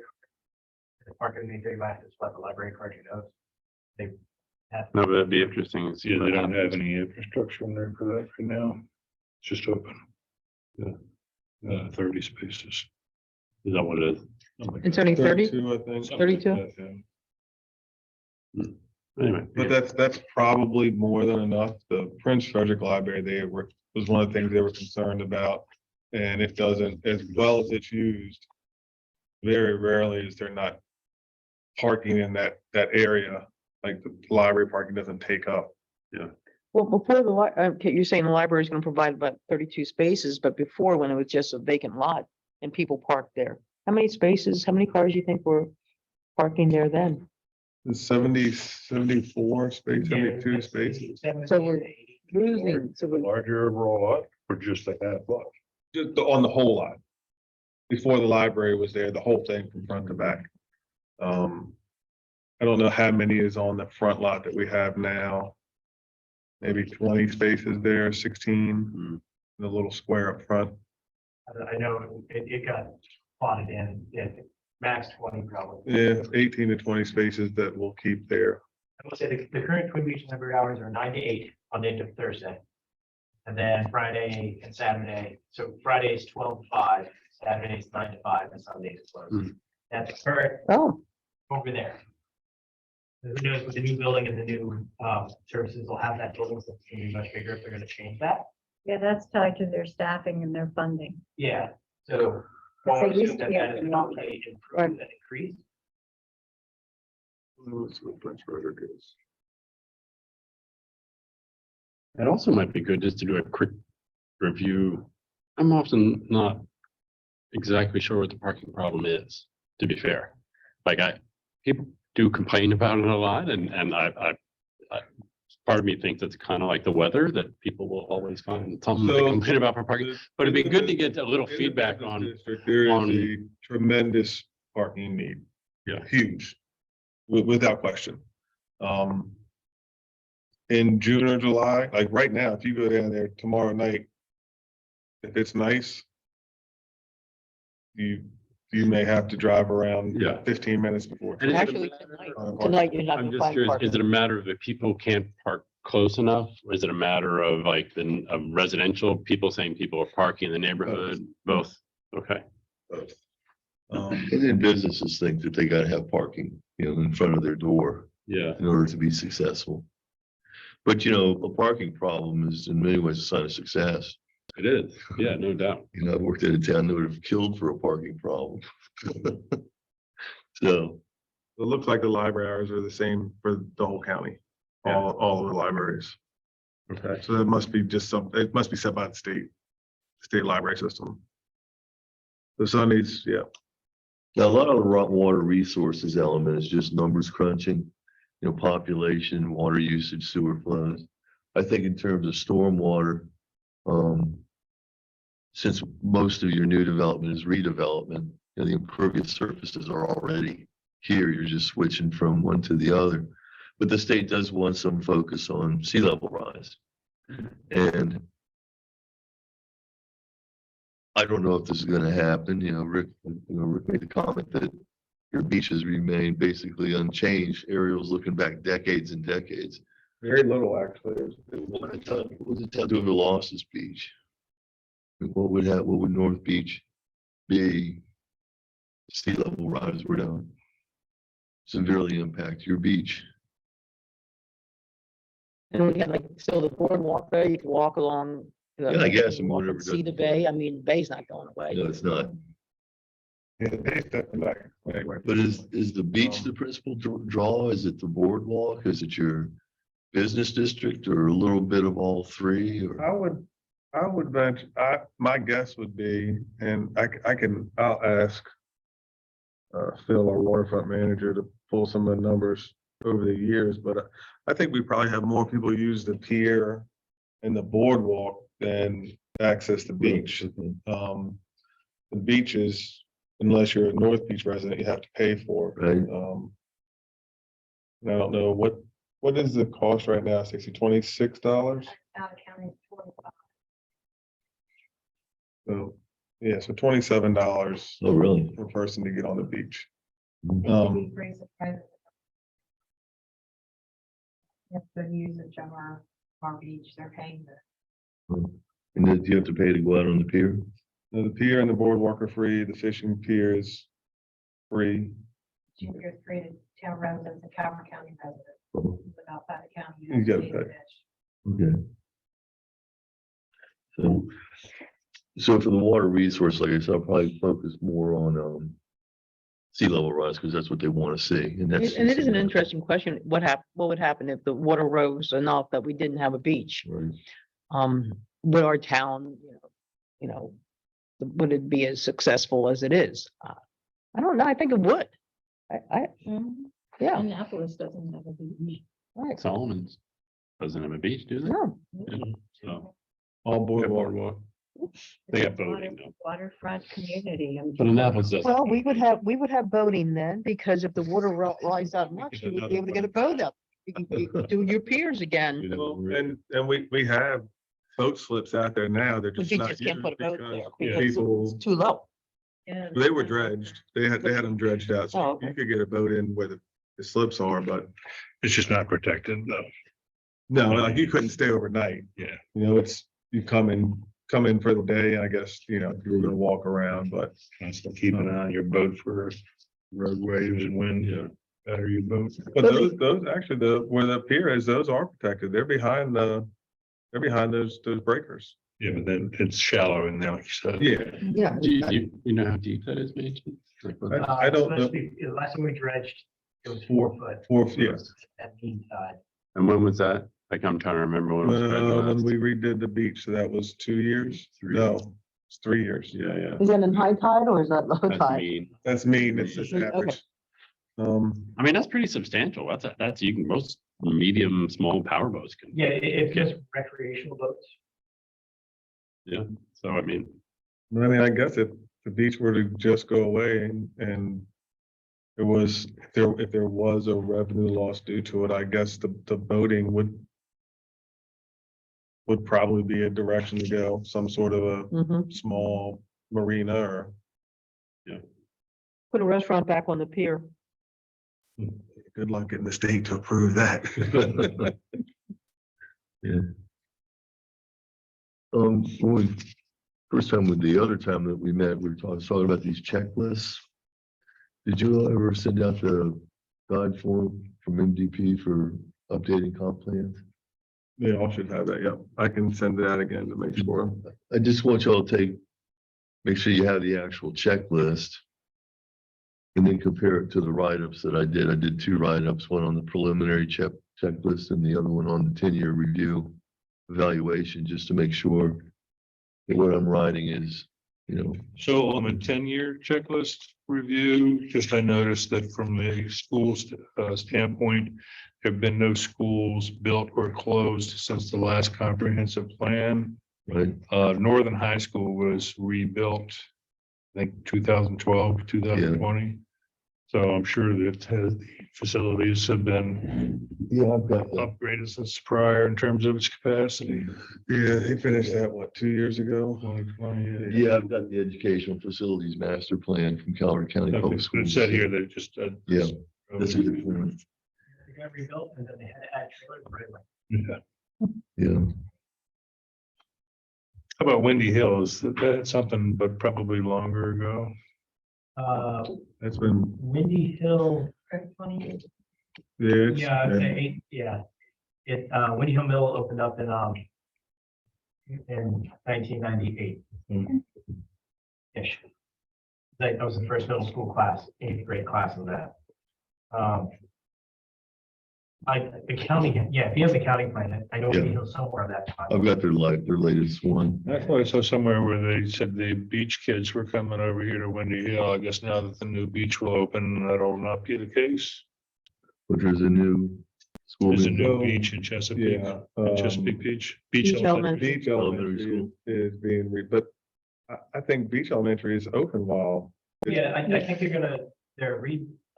The parking, they might have to let the library card, you know. They have. No, but that'd be interesting to see. Yeah, what they don't have happens. any infrastructure in there for that right now. It's just open. Yeah. 30 spaces. Is that what it is? It's only 30? 32, I think. Something like 32? that, yeah. Anyway. But that's probably more than enough. The Prince Frederick Library, was one of the things they were concerned about. And it doesn't, as well as it's used, very rarely is there not parking in that area. Like the library parking doesn't take up. Well, before okay, you're saying the library is gonna provide about 32 spaces, but before, when it was just a vacant lot and people parked there, how many spaces, how many cars you think were parking there then? The 74 space, 72 spaces. So we're losing, so we're Larger overall lot or just a half lot? Just on the whole lot. Before the library was there, the whole thing from front to back. I don't know how many is on the front lot that we have now. Maybe 20 spaces there, 16, the little square up front. I know it got plotted in, max 20 probably. Yeah, 18 to 20 spaces that we'll keep there. I will say the current Twin Beach library hours are 9 to 8 Monday to Thursday. And then Friday and Saturday, so Friday is 12 to 5, Saturday is 9 to 5, and Sunday is closed. Mhm. That's current oh, over there. Who knows with the new building and the new services, will have that building, so it's gonna be much bigger if they're gonna change that. Yeah, that's tied to their staffing and their funding. Yeah, so. Because they I assume used to that be that able is to not not- a improve and increase. That's what Prince Frederick is. It also might be good just to do a quick review. I'm often not exactly sure what the parking problem is, to be fair. Like people do complain about it a lot and I part of me thinks it's kind of like the weather that people will always find something to So- complain about for parking. But it'd be good to get a little feedback on, There on- is a tremendous parking need. Yeah. Huge, without question. In June or July, like right now, if you go down there tomorrow night, if it's nice, you may have to drive around Yeah. 15 minutes before. And it's- actually, tonight you're not I'm gonna just find curious, is parking. it a matter of that people can't park close enough? Or is it a matter of like of residential people saying people are parking in the neighborhood? Both, okay. Um, And then businesses think that they gotta have parking, in front of their door Yeah, in order to be successful. But a parking problem is in many ways a sign of success. it is. Yeah, no doubt. I worked at a town that would have killed for a parking problem. So, It looks like the library hours are the same for the whole county, all of the libraries. Okay. So that must be it must be set by the state library system. The Sundays, yeah. now a lot of the water resources element is just numbers crunching, population, water usage, sewer flows. I think in terms of stormwater, since most of your new development is redevelopment, the impervious surfaces are already here. You're just switching from one to the other. But the state does want some focus on sea level rise. And I don't know if this is gonna happen, Rick made the comment that your beaches remain basically unchanged. Ariel's looking back decades and decades. Very little, actually. What was it to have lost this beach? What would North Beach be? Sea level rise were down. Severely impact your beach. And we have like, still the boardwalk there, you can walk along. Yeah, I guess, and walk whatever and See the doesn't- bay, I mean, the bay's not going away. No, it's not. Yeah, they stepped back. Anyway. But is the beach the principal draw? Is it the boardwalk? Is it your business district or a little bit of all three or? I would venture, my guess would be, and I'll ask Phil, our waterfront manager, to pull some of the numbers over the years, but I think we probably have more people use the pier and the boardwalk than access the beach. The beaches, unless you're a North Beach resident, you have to pay for. Right. I don't know, what is the cost right now, $26? Out of county 25. So, yeah, so $27 Oh, really? per person to get on the beach. Mhm. Um, Raise the price. If the usage of our beach, they're paying the. And then do you have to pay to go out on the pier? The pier and the boardwalk are free, the fishing pier is free. Junior created town residents and Calvert County residents, Oh, without that county. You gotta have to pay. fish. okay. So for the water resource, like I said, I'll probably focus more on sea level rise, because that's what they want to see, and that's. And it is an interesting question, what would happen if the water rose enough that we didn't have a beach? Right. Would our town, would it be as successful as it is? I don't know, I think it would. Yeah, Annapolis doesn't have a beach. right, Solomon's doesn't have a beach, do they? no, Yeah, So All boardwalk. they got It's a voting though. Waterfront community. But Annapolis does. well, we would have boating then, because if the water rises that much, you would be able to get a boat up. You can do your piers again. You know, And we have boat slips out there now, they're But just you not just can't put a used boat there because because people, it's too low. they were dredged, they had them dredged out, Oh, so okay. you could get a boat in where the slips are, but It's just not protected though. no, like you couldn't stay overnight. Yeah. You come in for the day, I guess, you were gonna walk around, but So keep an eye on your boat for road waves and wind, better your boat. But those actually, where the pier is, those are protected. They're behind those breakers. Yeah, but then it's shallow in there, like you said. Yeah. Yeah. Do you know how deep that is, Mason? Like, what- I don't Supposed know. to be- Last time we dredged, it was 4 foot. Yes. At mean tide. And when was that? Like, I'm trying to remember when it was. dredged When last. we redid the beach, so that was 2 years? No, it's 3 years. Yeah. Is that in high tide or is that low That's tide? mean. That's mean, it's just Okay. average. I mean, that's pretty substantial. That's, you can, most medium, small power boats can. Yeah, it's just recreational boats. Yeah, so I mean, I guess if the beach were to just go away and if there was a revenue loss due to it, I guess the boating would probably be a direction to go, some sort of a Mhm. small marina or. Put a restaurant back on the pier. Good luck getting the state to approve that. Yeah. First time with the other time that we met, we were talking about these checklists. Did you ever send out the guide form from MDP for updating comp plans? They all should have that, yep. I can send it out again to make sure. I just want y'all to make sure you have the actual checklist. And then compare it to the write-ups that I did. I did 2 write-ups, one on the preliminary checklist and the other one on the 10-year review evaluation, just to make sure that what I'm writing is, So on the 10-year checklist review, just I noticed that from the schools standpoint, there have been no schools built or closed since the last comprehensive plan. right? Northern High School was rebuilt, I think 2012, 2020. So I'm sure that the facilities have been Yeah, I've got that. upgraded since prior in terms of its capacity. Yeah, they finished that, 2 years ago? 2020, Yeah, I've got the educational facilities master plan from Calvert County Public It Schools. said here that just. Yeah, that's a good point. They got rebuilt and then they had to add trailers right away. Yeah. Yeah, How about Windy Hills? That's something, but probably longer ago. That's been, Windy Hill, 20 years. yeah. yeah, I'd say 8, yeah. Windy Hill Mill opened up in 1998. Ish. That was the first middle school class, 8th grade class of that. Accounting, yeah, if you have the accounting plan, I know Yeah. Windy Hill somewhere on that. I've got their latest one. I thought I saw somewhere where they said the beach kids were coming over here to Windy Hill. I guess now that the new beach will open, that'll not be the case. But there's a new school. There's a being new built. beach in Chesapeake, Yeah. Chesapeake Beach. Beach Elementary. Elementary. Beach Elementary Elementary school. is being but I think Beach Elementary is open while. Yeah, I think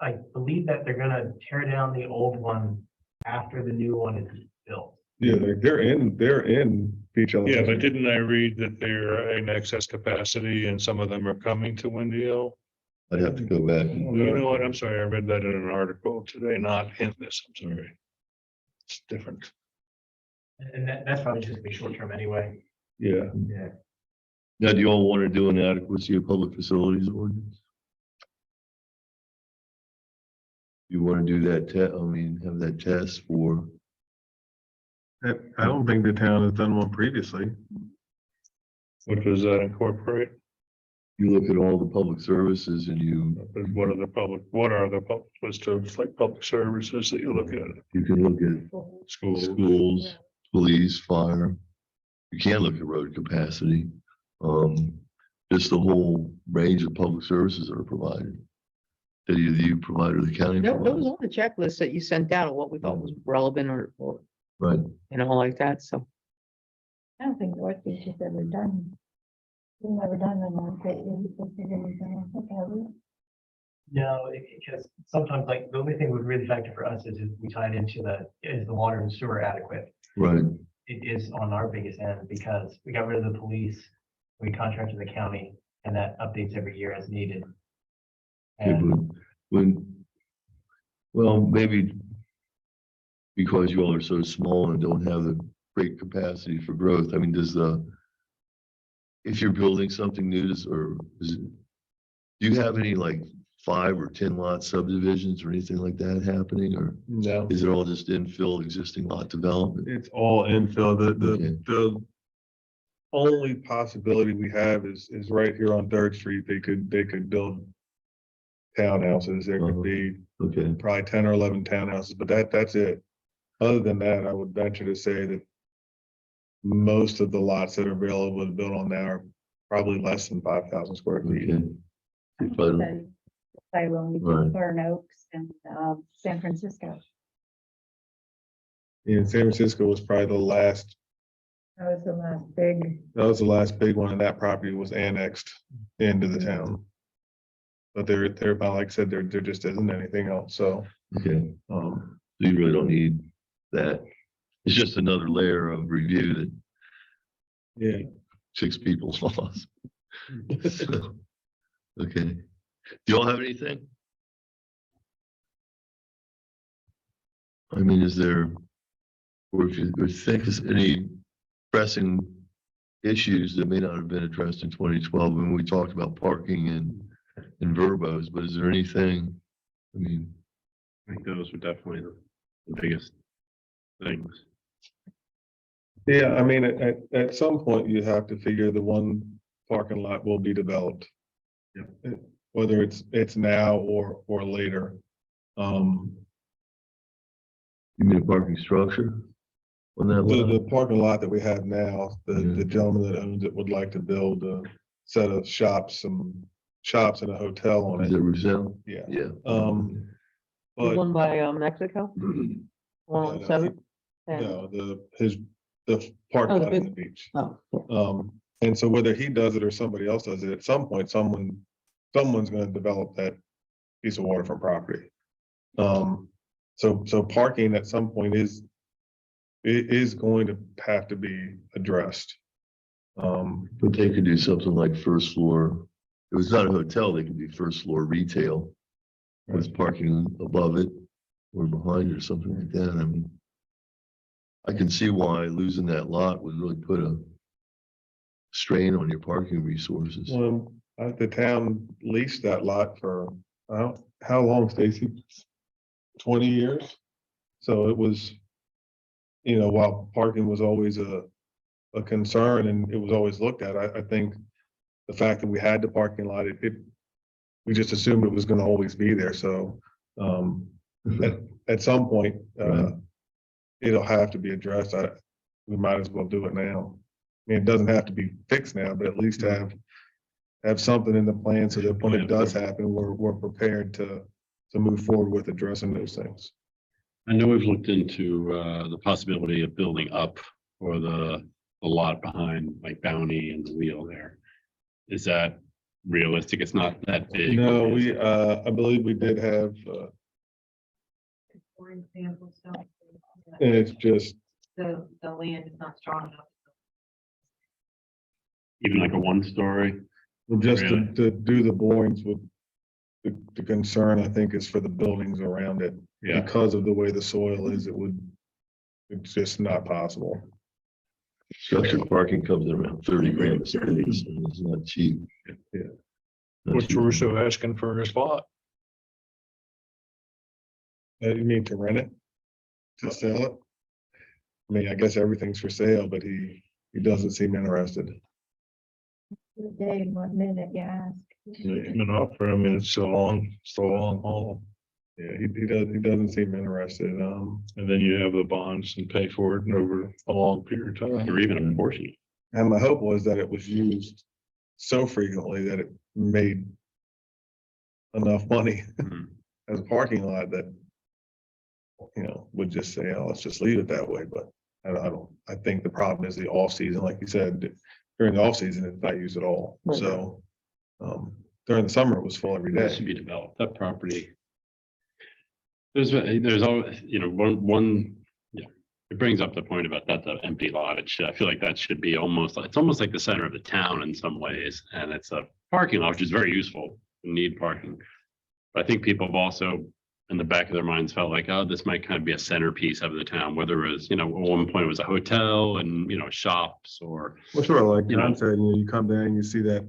I believe that they're gonna tear down the old one after the new one is built. Yeah, they're in Beach Yeah, Elementary. but didn't I read that they're in excess capacity and some of them are coming to Windy Hill? I'd have to go back. You know what? I'm sorry. I read that in an article today, not in this. I'm sorry. It's different. And that's probably just be short term anyway. Yeah, Yeah. Now, do you all want to do an adequacy of public facilities ordinance? You want to do that have that test for, I don't think the town has done one previously. What does that incorporate? you look at all the public services and What are the public list of like public services that you look at? you can look at Schools. schools, police, fire. You can look at road capacity. Just the whole range of public services that are provided. That either you provide or the county That was provides. on the checklist that you sent out of what we thought was relevant or, Right. like that, so. I don't think North Beach has ever done. We've never done them on Facebook. No, because sometimes like the only thing would really factor for us is if we tie it into is the water and sewer adequate? Right. It is on our biggest end because we got rid of the police, we contracted the county, and that updates every year as needed. Yeah, And but well, maybe because you all are so small and don't have the great capacity for growth, I mean, if you're building something new, do you have any like 5 or 10 lot subdivisions or anything like that happening, or No, is it all just infill existing lot development? it's all infill. Okay. The only possibility we have is right here on Third Street. They could build townhouses. There could Uh-huh. be Okay, probably 10 or 11 townhouses, but that's it. Other than that, I would venture to say that most of the lots that are available to build on now are probably less than 5,000 square feet. okay. But, Tyrone, Right. Burn Oaks and San Francisco. In San Francisco was probably the last, That was the last big. that was the last big one, and that property was annexed into the town. But there, like I said, there just isn't anything else, so, okay, um, so you really don't need that. It's just another layer of review that yeah. 6 people lost. So, okay. Do you all have anything? I mean, is there, or if you think there's any pressing issues that may not have been addressed in 2012 when we talked about parking and verbos, but is there anything? I mean, I think those were definitely the biggest things. Yeah, I mean, at some point you have to figure the one parking lot will be developed. Yeah. Whether it's now or later. you mean a parking structure on that The lot? parking lot that we have now, Yeah. the gentleman that owns it would like to build a set of shops and a hotel on Is it it. Roselle? Yeah, Yeah. Um, The but one by Mexico, one on No, Seventh. no, the parking Oh, the lot on big- the beach. Oh, yeah. And so whether he does it or somebody else does it, at some point, someone's gonna develop that piece of waterfront property. So parking at some point is going to have to be addressed. But they could do something like first floor. If it's not a hotel, they could do first floor retail with parking above it or behind it or something like that. I mean, I can see why losing that lot would really put a strain on your parking resources. The town leased that lot for, how long, Stacy? 20 years? So it was you know, while parking was always a concern and it was always looked at, I think the fact that we had the parking lot, we just assumed it was gonna always be there, so, at some point, Right. it'll have to be addressed. We might as well do it now. I mean, it doesn't have to be fixed now, but at least have something in the plan so that when it does happen, we're prepared to move forward with addressing those things. I know we've looked into the possibility of building up for the lot behind like Bounty and the wheel there. Is that realistic? It's not that big. No, I believe we did have, For example, so. and it's just, The land is not strong enough. Even like a 1-story. just Really? to do the borings with, the concern, I think, is for the buildings around it. Yeah. Because of the way the soil is, it's just not possible. Structured parking comes in around 30 grand a space, and it's not cheap. Yeah. Not What's cheap. Russo asking for his lot? You mean to rent it? To sell it? I mean, I guess everything's for sale, but he doesn't seem interested. The day and what minute you ask. An offer, I mean, it's a long haul. Yeah, he doesn't seem interested. And then you have the bonds and pay for it over a long period of time. Or even a portion. And my hope was that it was used so frequently that it made enough money Mhm. as a parking lot that, you know, would just say, oh, let's just leave it that way, but I think the problem is the off season, like you said, during the off season, it's not used at all, Right. so. During the summer, it was full every That should day. be developed, that property. There's always, you know, yeah, it brings up the point about that, the empty lot. I feel like that should be it's almost like the center of the town in some ways. And it's a parking lot, which is very useful, you need parking. But I think people have also, in the back of their minds, felt like, oh, this might kind of be a centerpiece of the town, whether it was, you know, at one point it was a hotel and, you know, shops or. Well, sure, like You know. John said, you come down and you see that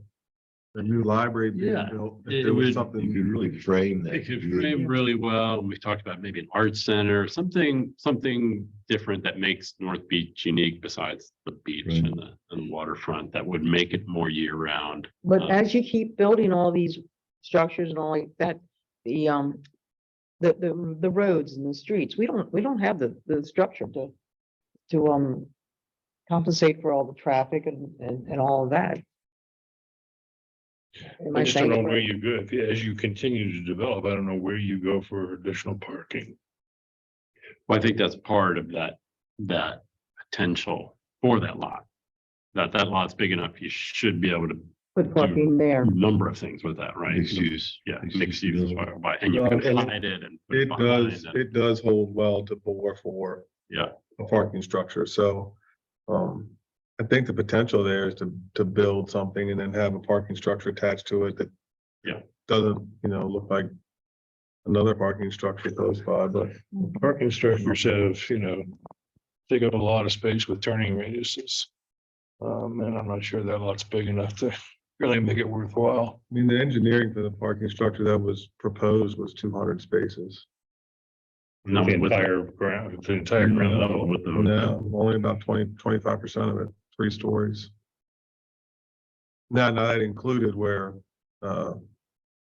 the new library being Yeah, built. it If there was would- You something, could really frame that. It could frame really well. And we've talked about maybe an art center, something different that makes North Beach unique besides the beach Right. and the waterfront that would make it more year round. But as you keep building all these structures and all like that, the roads and the streets, we don't have the structure to compensate for all the traffic and all of that. Am I I just saying don't it know where right? you go, as you continue to develop, I don't know where you go for additional parking. Well, I think that's part of that potential for that lot. That lot's big enough, you should be able to Put parking there. do a number of things with that, right? Mixed use. Yeah, mixed use, and you Well, can and hide it and. put it it does, behind and- it does hold well to bore for Yeah, a parking structure, so. I think the potential there is to build something and then have a parking structure attached to it that. Yeah. Doesn't, you know, look like another parking structure close by, but. Parking structures have, you know, take up a lot of space with turning radiuses. And I'm not sure that lot's big enough to really make it worthwhile. I mean, the engineering for the parking structure that was proposed was 200 spaces. no, The with entire ground, the entire ground level. with the No, only about 25% of it, 3 stories. Now, that included where, the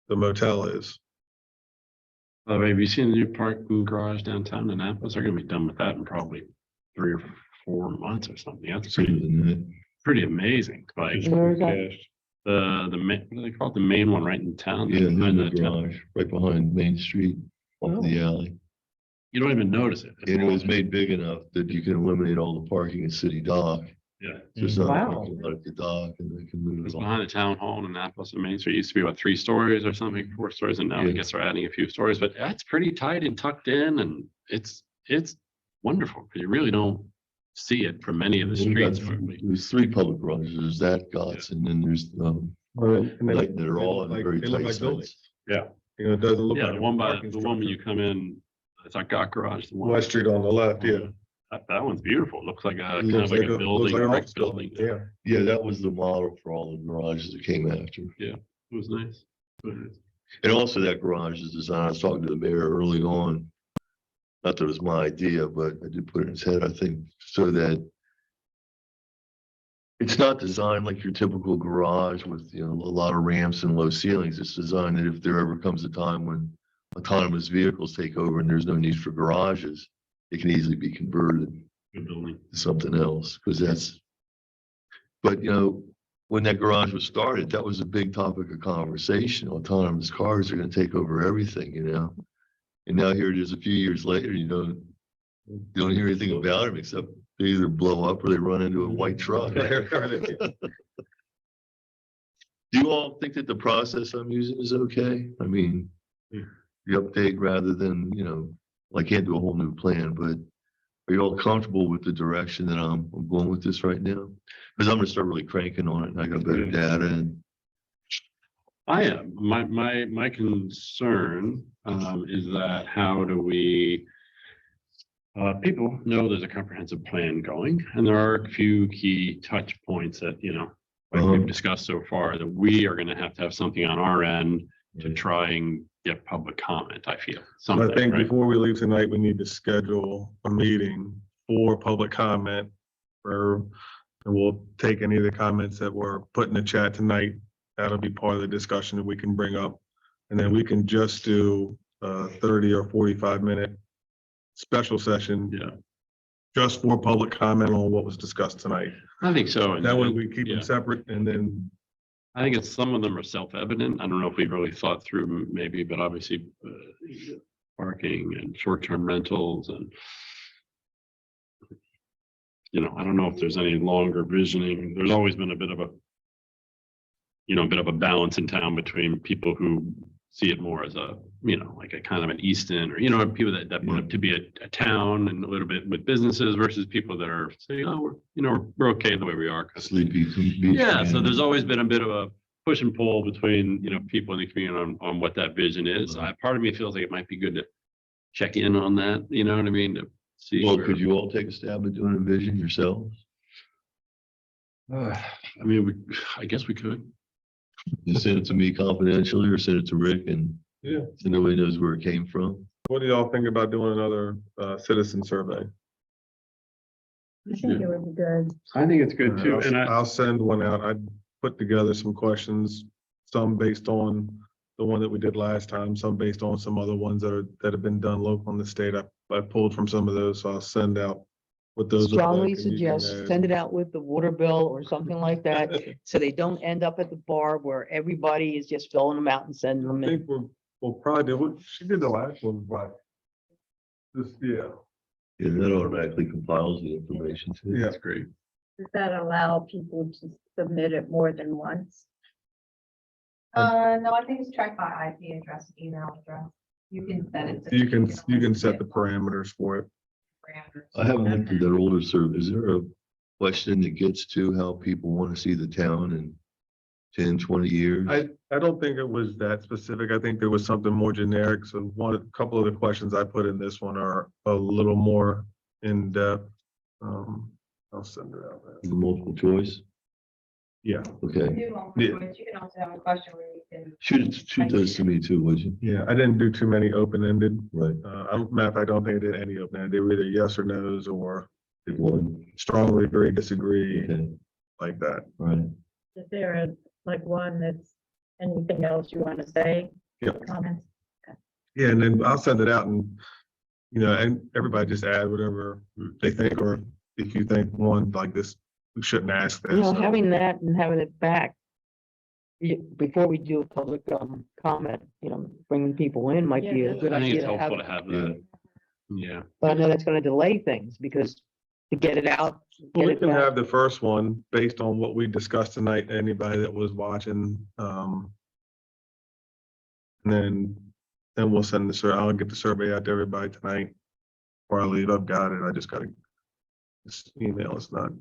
motel is. Have you seen the new parking garage downtown in Annapolis? They're gonna be done with that in probably 3 or 4 months or something. That's Sooner than that. pretty amazing. Like Where is that? what do they call it? The main one right in town. Yeah, and then behind the the town. garage, right behind Main Street, off the alley. You don't even notice it. And it was made big enough that you can eliminate all the parking at City Dock. Yeah. So it's not a Wow. parking lot at the dock, and they can move It's it all. behind the town hall in Annapolis and Main Street. It used to be about 3 stories or something, 4 stories, and now I Yeah. guess they're adding a few stories, but that's pretty tight and tucked in and it's wonderful. You really don't see it from many of the We've got- streets. There's 3 public garages, there's that, Gots, and then there's, And they- like, they're all in they look very like- they look tight like sites. buildings. Yeah. You know, it doesn't look Yeah, like. the a one by, parking the one when you structure. come in, it's like Got Garage. the one- West Street on the left, yeah. That one's beautiful. Looks like a, kind Looks of like a looks building, like a an brick office building. Yeah. Yeah, that was the model for all the garages that came after. It was nice. It was nice. And also that garage is designed, I was talking to the mayor early on. not that it was my idea, but I did put it in his head, I think, so that it's not designed like your typical garage with, a lot of ramps and low ceilings. It's designed that if there ever comes a time when autonomous vehicles take over and there's no need for garages, it can easily be converted Good building. to something else, because but when that garage was started, that was a big topic of conversation. Autonomous cars are gonna take over everything, And now here it is a few years later, you don't hear anything about them except they either blow up or they run into a white truck. Do you all think that the process I'm using is okay? I mean, the update rather than, I can't do a whole new plan, but are you all comfortable with the direction that I'm going with this right now? Because I'm gonna start really cranking on it and I got better data and. I am, my concern, is that how do we, people know there's a comprehensive plan going, and there are a few key touch points that, like we've discussed so far, that we are gonna have to have something on our end to try and get public comment, I feel. I Something, think right? before we leave tonight, we need to schedule a meeting for public comment. And we'll take any of the comments that were put in the chat tonight. That'll be part of the discussion that we can bring up. And then we can just do a 30 or 45-minute special session. Yeah, Just for public comment on what was discussed tonight. I think so. and- That way we keep yeah. them separate and then, I think some of them are self-evident. I don't know if we've really thought through maybe, but obviously parking and short-term rentals and I don't know if there's any longer visioning. There's always been a bit of a balance in town between people who see it more as a, like a kind of an Easton or, people that want it to be a town and a little bit with businesses versus people that are saying, oh, we're okay the way we are. 'cause Sleepy. Yeah, so there's always been a bit of a push and pull between, people in the community on what that vision is. Part of me feels like it might be good to check in on that, you know what I mean? To see. Well, where- could you all take a stab at doing a vision yourselves? I mean, I guess we could. You send it to me confidentially or send it to Rick and yeah. so nobody knows where it came from? What do y'all think about doing another citizen survey? I think it would be good. I think it's good too. I'll- And I'll send one out. I put together some questions, some based on the one that we did last time, some based on some other ones that have been done local in the state. I pulled from some of those, so I'll send out what those. look like, Strongly and you can suggest, add- send it out with the water bill or something like that, so they don't end up at the bar where everybody is just filling them out and sending them I in. think we'll probably do what she did the last one, but this, yeah. Yeah, that automatically compiles the information too. Yeah. that's great. Does that allow people to submit it more than once? No, I think it's tracked by IP address, email address. You can set it. so You can only set the submit parameters for it. parameters. I haven't looked at that older survey. Is there a question that gets to how people want to see the town in 10, 20 years? I don't think it was that specific. I think there was something more generic. So a couple of the questions I put in this one are a little more in depth. I'll send it out. Multiple choice? Yeah, Okay. Do one Yeah. more choice. You can also have a question where you can. Shoot those to me too, would you? yeah. I didn't do too many open-ended. Right. I don't think I did any open-ended. They were either yes or no's or Pick one. strongly agree, disagree, Okay, like that. all right. Is there one that's, anything else you want to say? Yep. Comments? Yeah, and then I'll send it out and, and everybody just add whatever they think, or if you think one like this, we shouldn't ask this. or- Having that and having it back. Before we do a public comment, bringing people in might be a Yeah, good I think idea it's to have. helpful to have that. Yeah. But I know that's gonna delay things because to get it out. Well, get we it can back- have the first one based on what we discussed tonight, anybody that was watching, and then we'll send I'll get the survey out to everybody tonight. Before I leave, I've got it. I just gotta, this email is not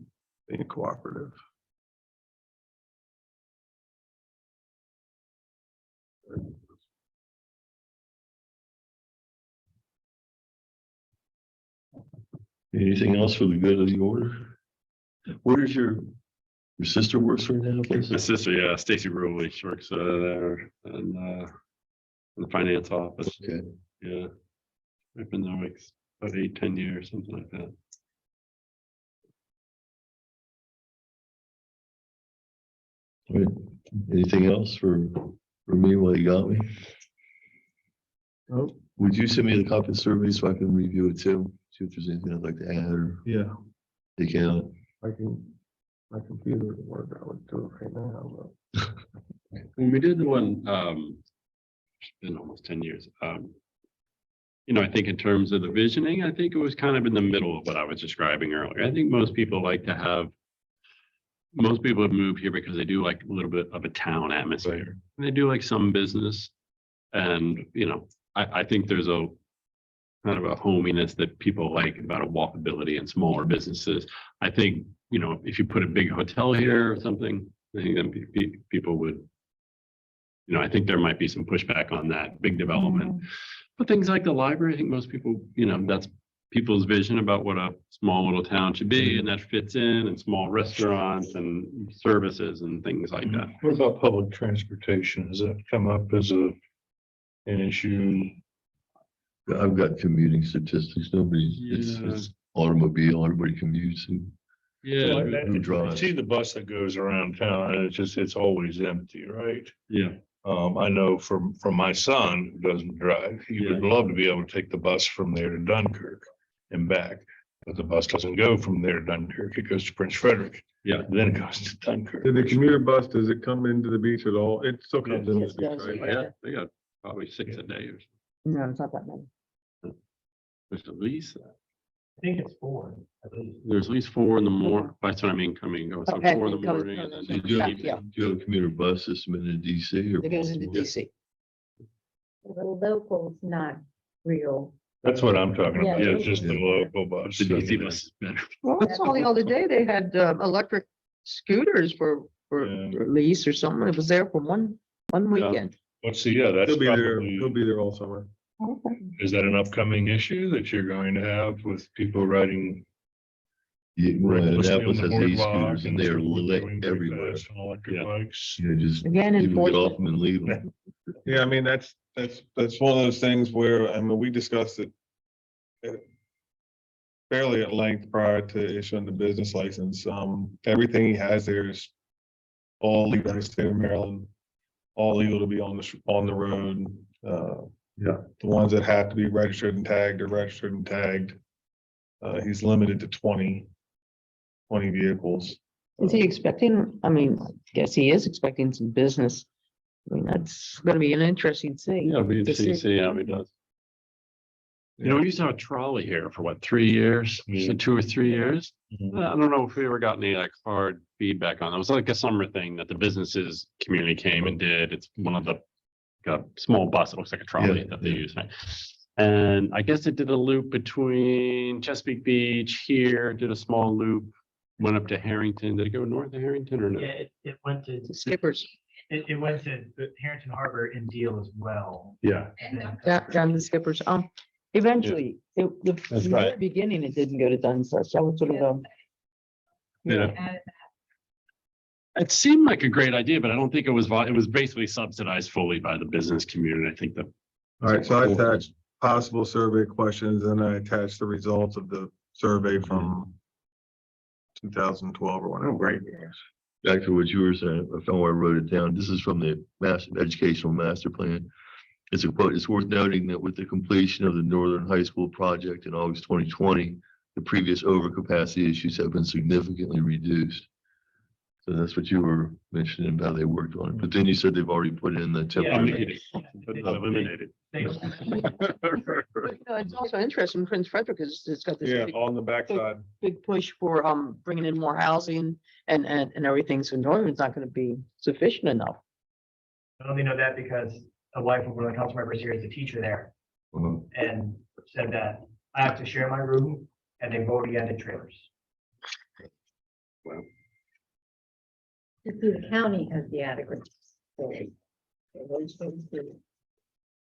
being cooperative. Anything else for the good of the order? Where does your sister works right now? My sister, yeah, Stacy Rowley, she works there and in the finance office. Okay. Yeah. I've been there like about 8, 10 years, something like that. Right. Anything else for me while you got me? Oh, Would you send me the copy of the survey so I can review it too? See if there's anything I'd like to add or yeah, take out? I can, my computer would work, I would do it right now, but. When we did the one, it's been almost 10 years. You know, I think in terms of the visioning, I think it was kind of in the middle of what I was describing earlier. I think most people like to have. Most people have moved here because they do like a little bit of a town atmosphere. And they do like some business. And, you know, I think there's a kind of a hominess that people like about a walkability and smaller businesses. I think, you know, if you put a big hotel here or something, I think then people would, you know, I think there might be some pushback on that big development. But things like the library, I think most people, you know, that's people's vision about what a small little town should be, and that fits in, and small restaurants and services and things like that. What about public transportation? Has that come up as an issue? I've got commuting statistics. Nobody's, it's automobile, everybody commutes. And Yeah, who You drives? see the bus that goes around town, and it's always empty, right? yeah. I know from my son who doesn't drive, he would love to be able to take the bus from there to Dunkirk and back. But the bus doesn't go from there to Dunkirk. It goes to Prince Frederick. Yeah. Then it goes to Dunkirk. Did the commuter bus, does it come into the beach at all? It still comes into Yes, the it beach, does. right? Yeah, they got probably 6 a day or something. No, it's not that many. There's at least, I think it's 4, at least. there's at least 4 in the morning. That's what I mean, coming and going. So Okay, 4 in the coming- morning and then. coming- Do you have, Yeah. do you have a commuter bus system in DC or? It goes into DC. The local's not real. That's what I'm talking about. Yeah. It's just the local bus. The DC bus is better. Well, I saw the other day, they had electric scooters for Yeah. lease or something. It was there for one weekend. Let's see, yeah, that's He'll be there, probably, he'll be there all summer. is that an upcoming issue that you're going to have with people riding? Yeah, well, recklessly on Annapolis the has boardwalk e-scooters and they are people lit going very everywhere. fast on Electric Yeah. bikes. You know, just Again, people get off enforcement. them and leave them. Yeah, I mean, that's one of those things where, I mean, we discussed it fairly at length prior to issuing the business license. Everything he has there is all legal in the state of Maryland, all legal to be on the road. Yeah. The ones that have to be registered and tagged are registered and tagged. He's limited to 20 vehicles. Is he expecting, I mean, I guess he is expecting some business. I mean, that's gonna be an interesting thing. Yeah, we to see. see how he does. You know, we used to have a trolley here for what, 3 years, so 2 or 3 years. I don't know if we ever got any like hard feedback on it. It was like a summer thing that the businesses community came and did. It's one of the like a small bus. It looks like a trolley Yeah, that they yeah. use. Right? And I guess it did a loop between Chesapeake Beach here, did a small loop, went up to Harrington. Did it go north of Harrington or no? Yeah, it went to, Skippers, it went to Harrington Harbor and Deal as well. Yeah. And then- down the Skippers. Eventually, the That's very right. beginning, it didn't go to Dunsmuir. That was sort of a. Yeah. Added It seemed like a great idea, but I don't think it was, it was basically subsidized fully by the business community. I think that. All right, so I attached possible survey questions and I attached the results of the survey from 2012 or whatever. Oh, great. Back to what you were saying, I found where I wrote it down. This is from the educational master plan. It's a quote, it's worth noting that with the completion of the Northern High School project in August 2020, the previous overcapacity issues have been significantly reduced. So that's what you were mentioning about they worked on it. But then you said they've already put in the temporary. Eliminated. It's also interesting, Prince Frederick is, it's got this Yeah, big, on the backside. big push for, bringing in more housing and everything. So Northern's not gonna be sufficient enough. I only know that because a wife of one of the council members here is a teacher there and said that I have to share my room and they've already added trailers. The county has the adequate. storage. So we're supposed to be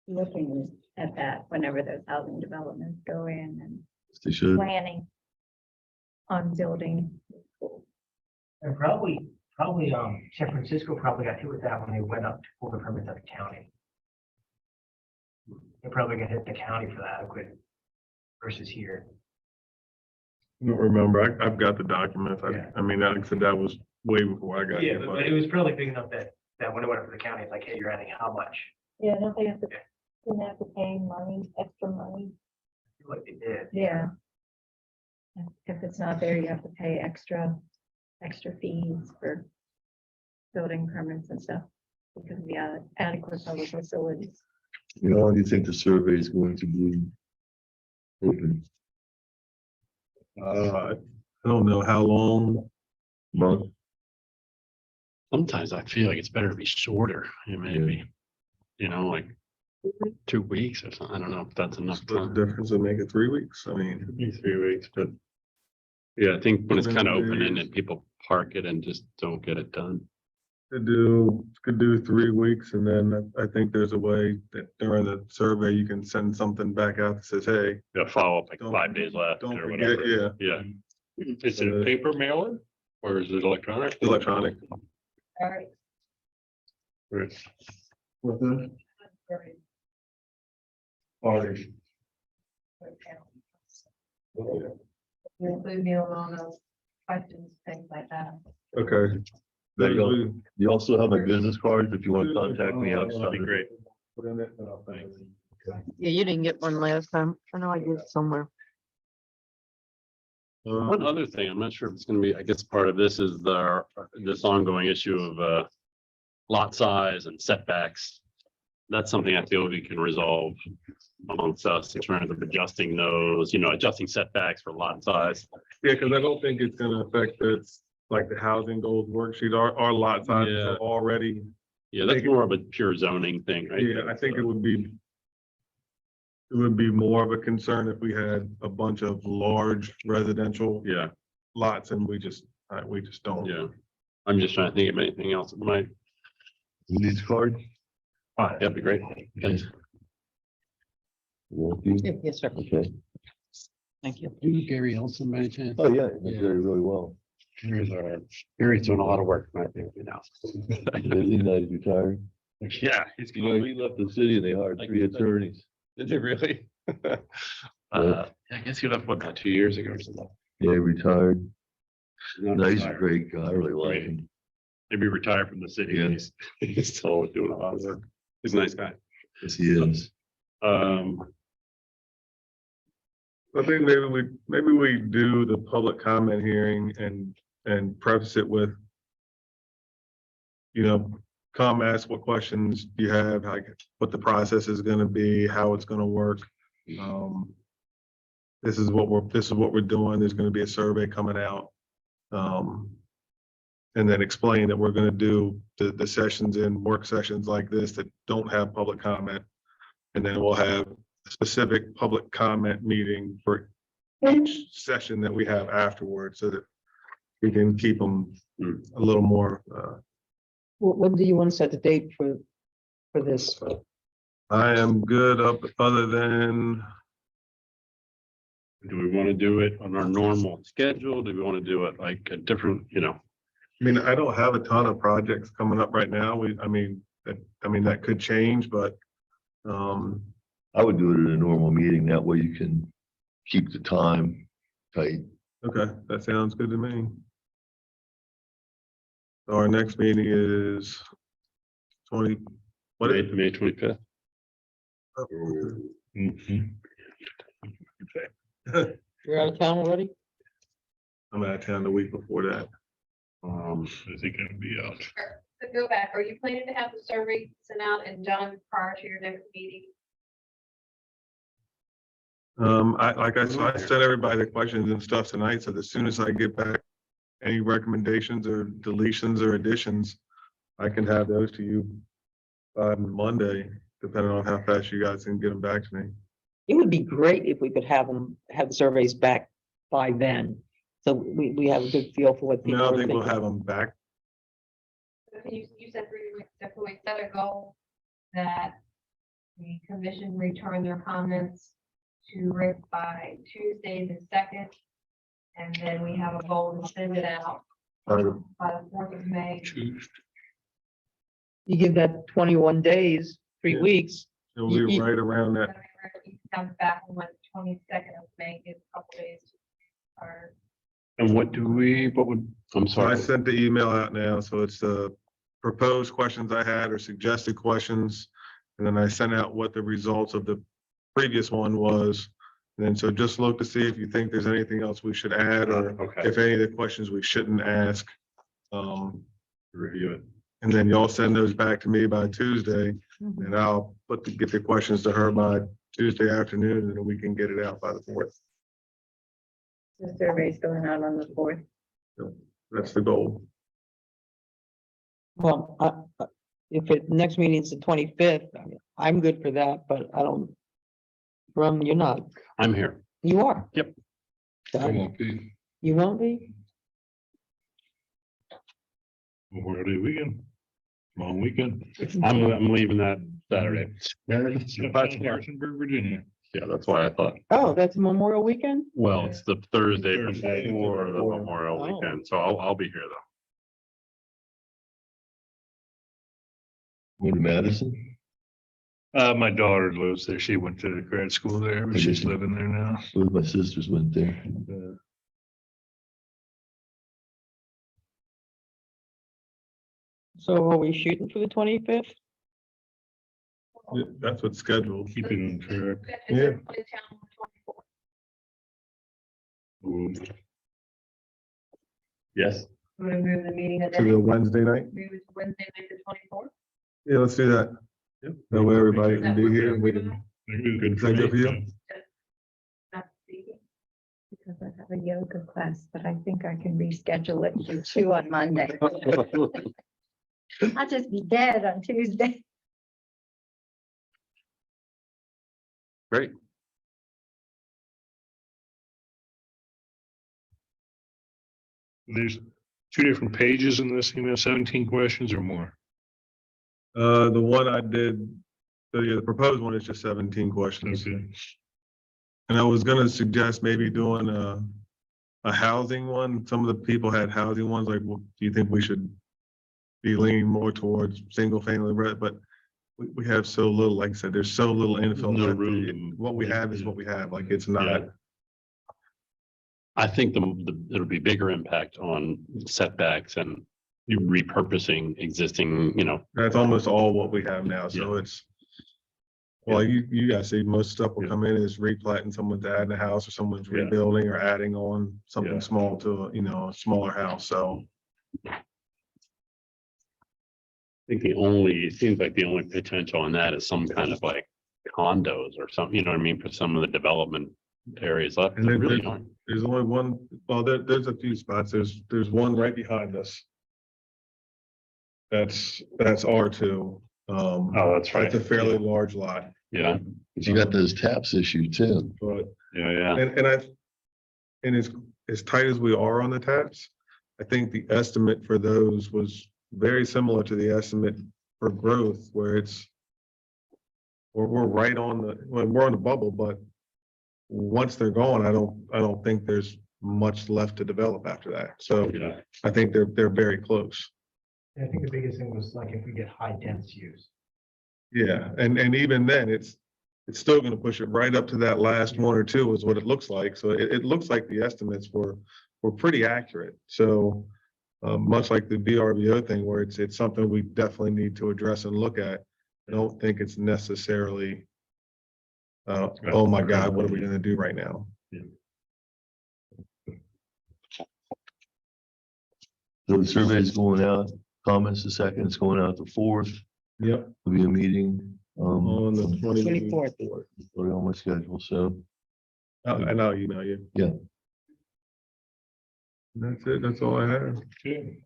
looking at that whenever those housing developments go in They and should. planning on building. And probably, San Francisco probably got hit with that when they went up to pull the permits at the county. They probably got hit the county for the adequate versus here. I don't remember. I've got the documents. Yeah. I mean, like I said, that was way before I got Yeah, here, but it was probably big enough that when it went up to the county, it's like, hey, you're adding how much? Yeah, don't they have to, didn't they have to pay money, extra money? I feel like they did. Yeah. If it's not there, you have to pay extra fees for building permits and stuff. Because of the adequate public facilities. You know, how long do you think the survey is going to be open? I don't know how long. Month? Sometimes I feel like it's better to be shorter, maybe, like 2 weeks or something. I don't know if that's enough Split time. the difference and make it 3 weeks. I mean, Could be 3 weeks, but. Yeah, I think when it's kind of open Days. ended, people park it and just don't get it done. could do 3 weeks, and then I think there's a way that during the survey, you can send something back out that says, hey, Yeah, follow up like Don't- 5 days left don't or forget, whatever. yeah. Yeah. Is it a paper mailer or is it electronic? Electronic. All right. Right. Include me on all those questions, things like that. Okay. There you go. You also have my business cards if you want to contact me outside. That'd be great. Put in it, and I'll send it. Yeah, you didn't get one last time. I know I did somewhere. One other thing, I'm not sure if it's gonna be, I guess part of this is this ongoing issue of lot size and setbacks. That's something I feel we can resolve amongst us in terms of adjusting those, adjusting setbacks for lot size. Yeah, because I don't think it's gonna affect this, like the housing goals worksheet, our lot sizes Yeah. are already. Yeah, that's more of a pure zoning thing, right? Yeah, I think it would be. It would be more of a concern if we had a bunch of large residential Yeah, lots and we just don't. yeah. I'm just trying to think of anything else that might, These cards? that'd be great. Thanks. Yes, sir. Okay. Thank you. You, Gary Elson, by any chance? Oh, yeah, you did it really well. Gary's doing a lot of work right there, Busy night, retired. Yeah, he's. You know, he left the city and they hired 3 attorneys. Did they really? I guess he left, what, about 2 years ago or something? Yeah, retired. Not No, he's a retired. great guy. I really like Great. him. Maybe retired from the city. Yeah. He's still doing a lot of work. He's a nice guy. Yes, he is. Um, I think maybe we do the public comment hearing and preface it with. Come ask what questions you have, like what the process is gonna be, how it's gonna work. This is what we're doing. There's gonna be a survey coming out. And then explain that we're gonna do the sessions and work sessions like this that don't have public comment. And then we'll have a specific public comment meeting for each session that we have afterwards so that we can keep them a little more, When do you want to set the date for this? I am good up other than, do we want to do it on our normal schedule? Do we want to do it like a different, I mean, I don't have a ton of projects coming up right now. That could change, but I would do it in a normal meeting. That way you can keep the time tight. okay, that sounds good to me. Our next meeting is 20. What is May 25th? You're out of town already? I'm out of town the week before that. Is he gonna be out? So go back, are you planning to have the survey sent out and done prior to your next meeting? I sent everybody the questions and stuff tonight, so as soon as I get back, any recommendations or deletions or additions, I can have those to you on Monday, depending on how fast you guys can get them back to me. It would be great if we could have the surveys back by then. So we have a good feel for what I people don't are think we'll thinking. have them back. You said 3 weeks, so can we set a goal that the commission return their comments to Rick by Tuesday the 2nd? And then we have a goal to send it out by the 4th of May. You give that 21 days, 3 Yeah. weeks. It'll be right around that. You can come back on the 22nd of May, is a couple days. Or And what would, I'm So I sorry. sent the email out now, so it's the proposed questions I had or suggested questions. And then I sent out what the results of the previous one was. And then so just look to see if you think there's anything else we should add or Okay. if any of the questions we shouldn't ask. Review it. And then y'all send those back to me by Tuesday Mhm. and I'll get the questions to her by Tuesday afternoon and then we can get it out by the 4th. The survey's going out on the 4th. That's the goal. Well, if next meeting's the 25th, I'm good for that, but I don't. You're not. I'm here. You are. Yep. I won't be You won't be? Memorial Day weekend. Long weekend. I'm leaving that Saturday. Harrisonburg, Virginia. Yeah, that's why I thought. Oh, that's Memorial Weekend? Well, it's the Thursday Thursday before the before. Memorial Oh. Weekend, so I'll be here though. Go to Madison, My daughter lives there. She went to grad school there, but she's living there now. both my sisters went there. So are we shooting for the 25th? That's what's scheduled. Keep it on track. Yeah. Yes. I'm gonna move the meeting a To the day, Wednesday night? move it to Wednesday, night the 24th. Yeah, let's do that. That way everybody can be here and we can. Good Is that good for you? Not speaking. Because I have a yoga class, but I think I can reschedule it for 2 on Monday. I'll just be dead on Tuesday. Great. There's two different pages in this email, 17 questions or more. The one I did, the proposed one is just 17 questions. Okay. And I was gonna suggest maybe doing a housing one. Some of the people had housing ones, like, well, do you think we should be leaning more towards single family rent? But we have so little, like I said, there's so little infill. No that room. What we have is what we have. Like, it's not, Yeah. I think it'll be bigger impact on setbacks and you repurposing existing, that's almost all what we have now. So it's, well, you guys see, most stuff will Yeah. come in as replatting, someone's adding a house or someone's Yeah. rebuilding or adding on something Yeah. small to, a smaller house. So I think it seems like the only potential on that is some kind of like condos or something, you know what I mean, for some of the development areas left. And then There really there's- aren't. there's only one, well, there's a few spots. There's one right behind us. That's R2. Oh, that's right. It's a fairly large lot, Yeah, But you got those taps issued too. but, yeah. and as tight as we are on the taps, I think the estimate for those was very similar to the estimate for growth, where we're right on we're on the bubble, but once they're gone, I don't think there's much left to develop after that. So Yeah. I think they're very close. I think the biggest thing was like if we get high dense use. Yeah, and even then, it's still gonna push it right up to that last one or two is what it looks like. So it looks like the estimates were pretty accurate. So much like the VRBO thing, where it's something we definitely need to address and look at. I don't think it's necessarily, oh my God, what are we gonna do right now? So the survey's going out, comments the second, it's going out the 4th, Yep. there'll be a meeting. On the 24th. Put it on my schedule, so. And I'll email you. Yeah. That's it. That's all I have. Okay.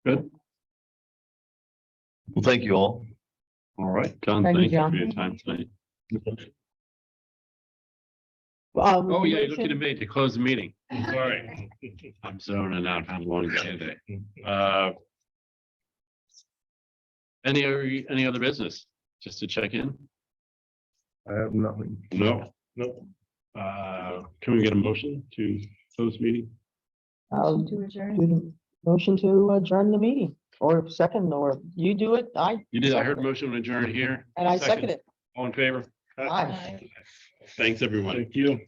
Well, thank you all. All right, John, Thank you, thank you John. for your time tonight. Oh, Yeah, you're looking at me to close the meeting. Sorry. I'm zoning out how long it's today. Any other business? Just to check in? I have nothing. No. Can we get a motion to close meeting? I'll To adjourn. do the motion to adjourn the meeting. or second, or you do it, You did, I heard motion to adjourn here. and I second it. All in favor? Aye. Thanks, everyone. Thank you.